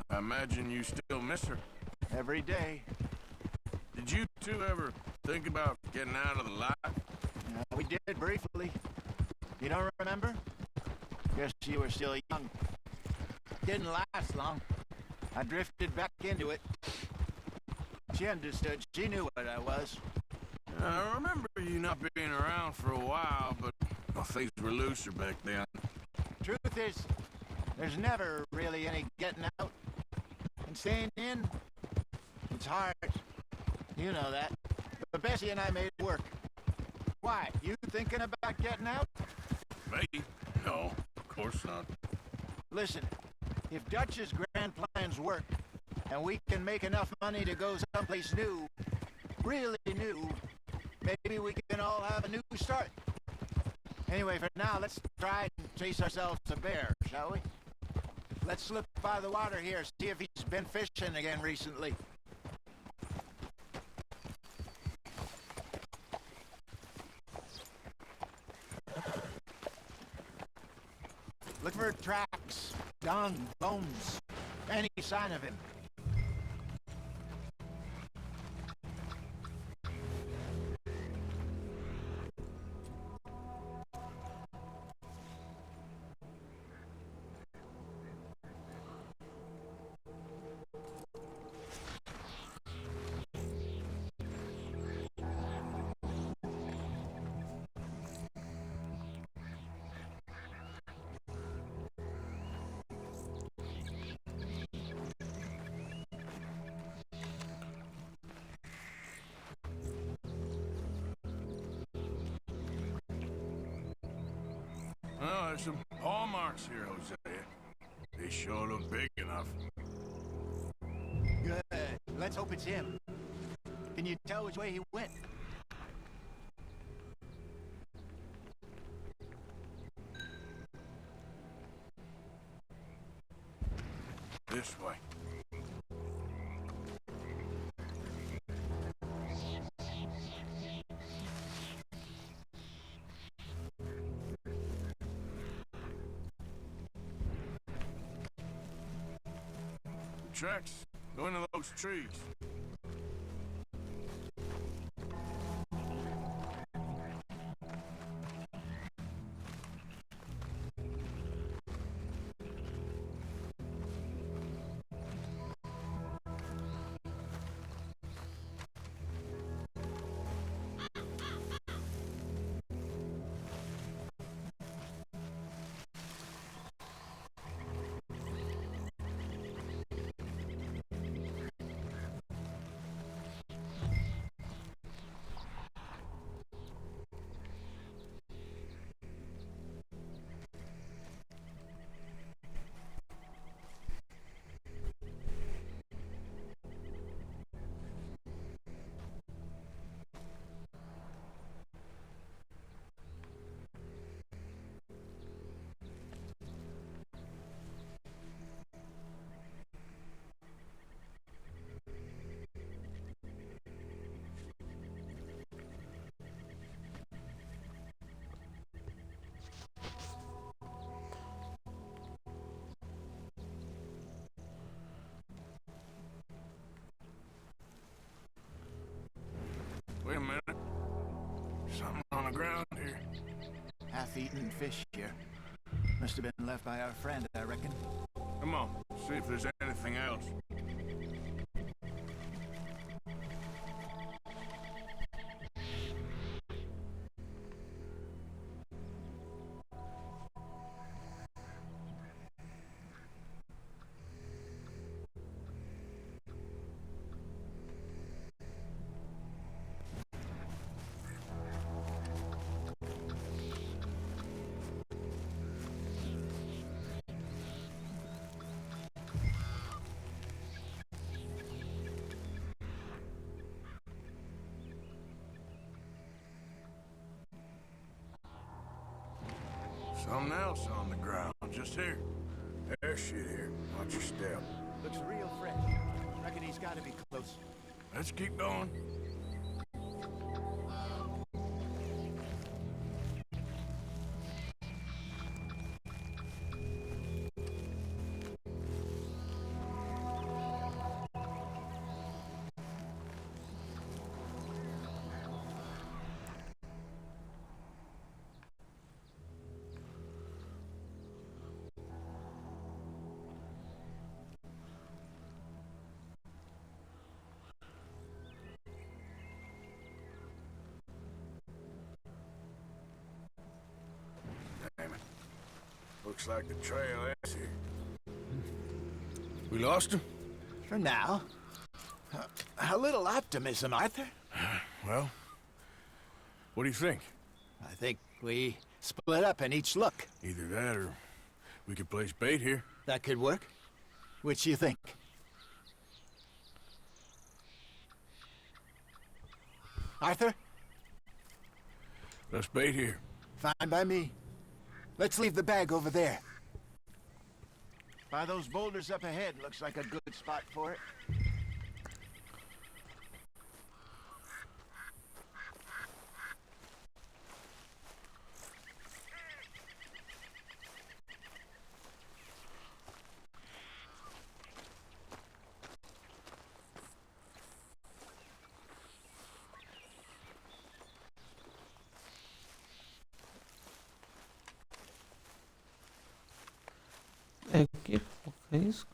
I imagine you still miss her. Every day. Did you two ever think about getting out of the life? We did briefly. You don't remember? Guess you were still young. Didn't last long. I drifted back into it. She understood. She knew what I was. I remember you not being around for a while, but well, things were looser back then. Truth is, There's never really any getting out. And staying in, it's hard. You know that. But Bessie and I made it work. Why? You thinking about getting out? Me? No, of course not. Listen, if Dutch's grand plans work, and we can make enough money to go someplace new, really new, maybe we can all have a new start. Anyway, for now, let's try and chase ourselves a bear, shall we? Let's slip by the water here, see if he's been fishing again recently. Look for tracks, dung, bones, any sign of him. Well, there's some paw marks here, Hosea. They sure look big enough. Good. Let's hope it's him. Can you tell which way he went? This way. Tracks go into those trees. Wait a minute. Something on the ground here. Half-eaten fish here. Must have been left by our friend, I reckon. Come on, see if there's anything else. Something else on the ground, just here. There's shit here. Watch your step. Looks real fresh. Reckon he's gotta be close. Let's keep going. Damn it. Looks like the trail ends here. We lost him? For now. A little optimism, Arthur. Well, what do you think? I think we split up and each look. Either that or we could place bait here. That could work. Which you think? Arthur? Let's bait here. Fine by me. Let's leave the bag over there. By those boulders up ahead, looks like a good spot for it. É aqui, o que é isso?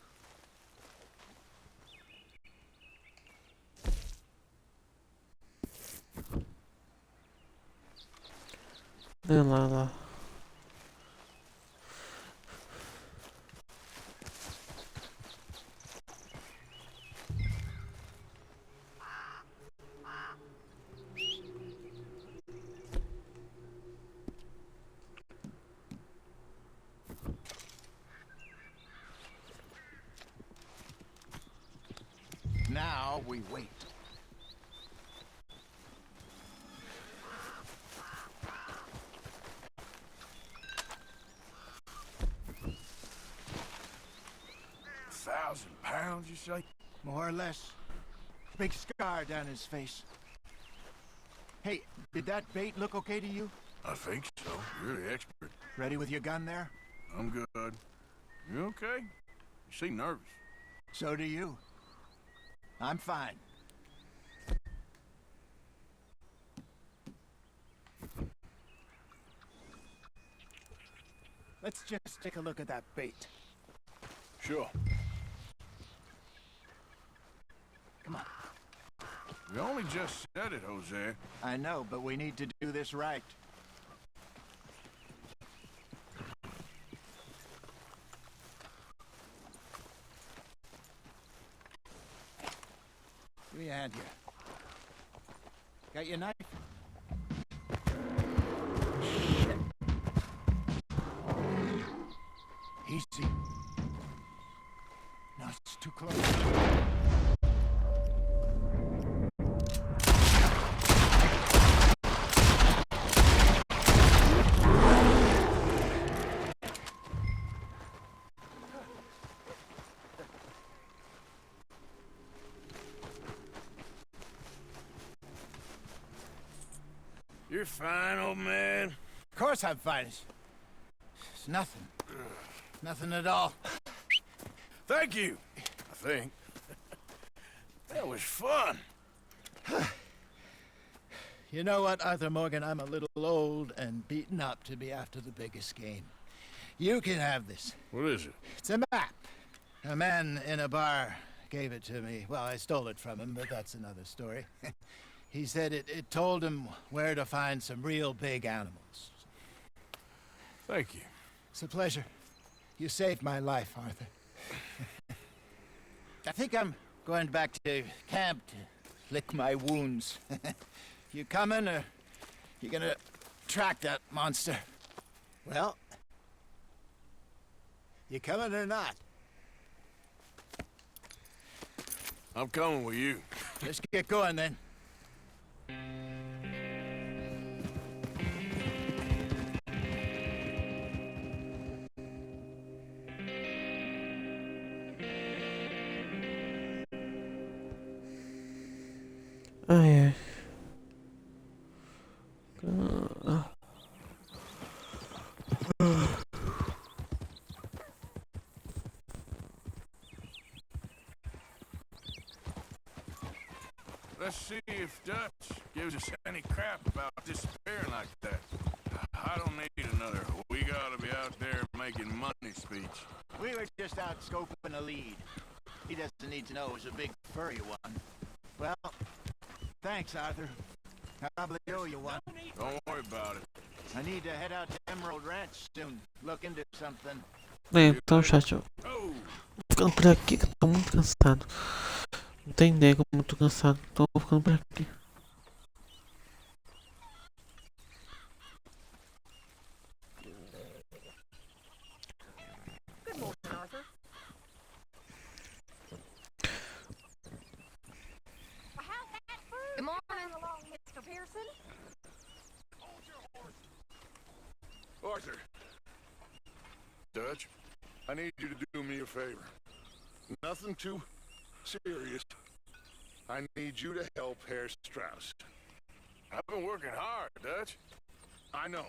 É lá. Now we wait. £1,000, you say? More or less. Big scar down his face. Hey, did that bait look okay to you? I think so. You're the expert. Ready with your gun there? I'm good. You okay? You seem nervous. So do you. I'm fine. Let's just take a look at that bait. Sure. Come on. You only just said it, Jose. I know, but we need to do this right. Give me a hand here. Got your knife? Shit. Easy. No, it's too close. You're fine, old man. Of course I'm fine. It's nothing. Nothing at all. Thank you, I think. That was fun. You know what, Arthur Morgan? I'm a little old and beaten up to be after the biggest game. You can have this. What is it? It's a map. A man in a bar gave it to me. Well, I stole it from him, but that's another story. He said it told him where to find some real big animals. Thank you. It's a pleasure. You saved my life, Arthur. I think I'm going back to camp to lick my wounds. You coming, or you gonna track that monster? Well, you coming or not? I'm coming with you. Let's get going, then. Ai. Let's see if Dutch gives us any crap about disappearing like that. I don't need another. We gotta be out there making money speech. We were just out scoping a lead. He doesn't need to know it was a big furry one. Well, thanks, Arthur. I probably owe you one. Don't worry about it. I need to head out to Emerald Ranch soon. Look into something. Bem, então, chat. Oh! ficando por aqui, que eu tô muito cansado. Não tem ideia como eu tô cansado. Tô ficando por aqui. Good morning, Arthur. Well, how's that food? Good morning, along, Mr. Pearson. Arthur. Dutch, I need you to do me a favor. Nothing too serious. I need you to help Herr Strauss. I've been working hard, Dutch. I know.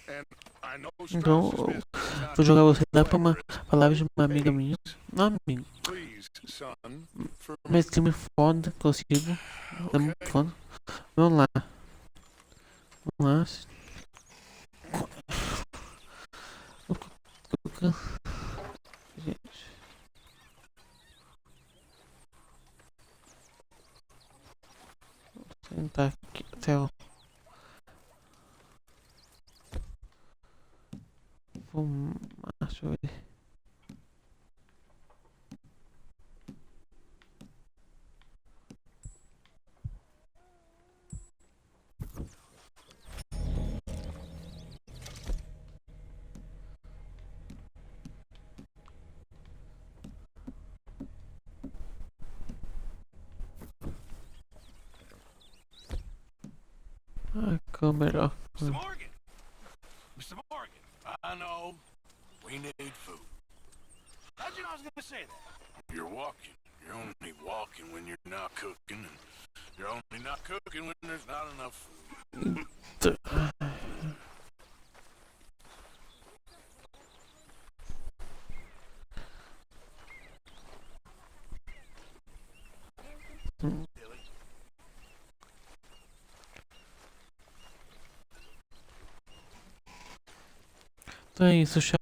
And I know Então, Strauss's business is not vou jogar você lá pra uma glamorous. palavra de uma amiga minha. Não, amigo. Please, son, for me. Mas time foda que eu sigo. É muito foda. Vamos lá. Vamos lá. Gente. Vou sentar aqui até o. Vamos. Deixa eu ver. A câmera. Mr. Morgan! Mr. Morgan! I know. We need food. How'd you know I was gonna say that? You're walking. You're only walking when you're not cooking, and you're only not cooking when there's not enough food. Então é isso, chat.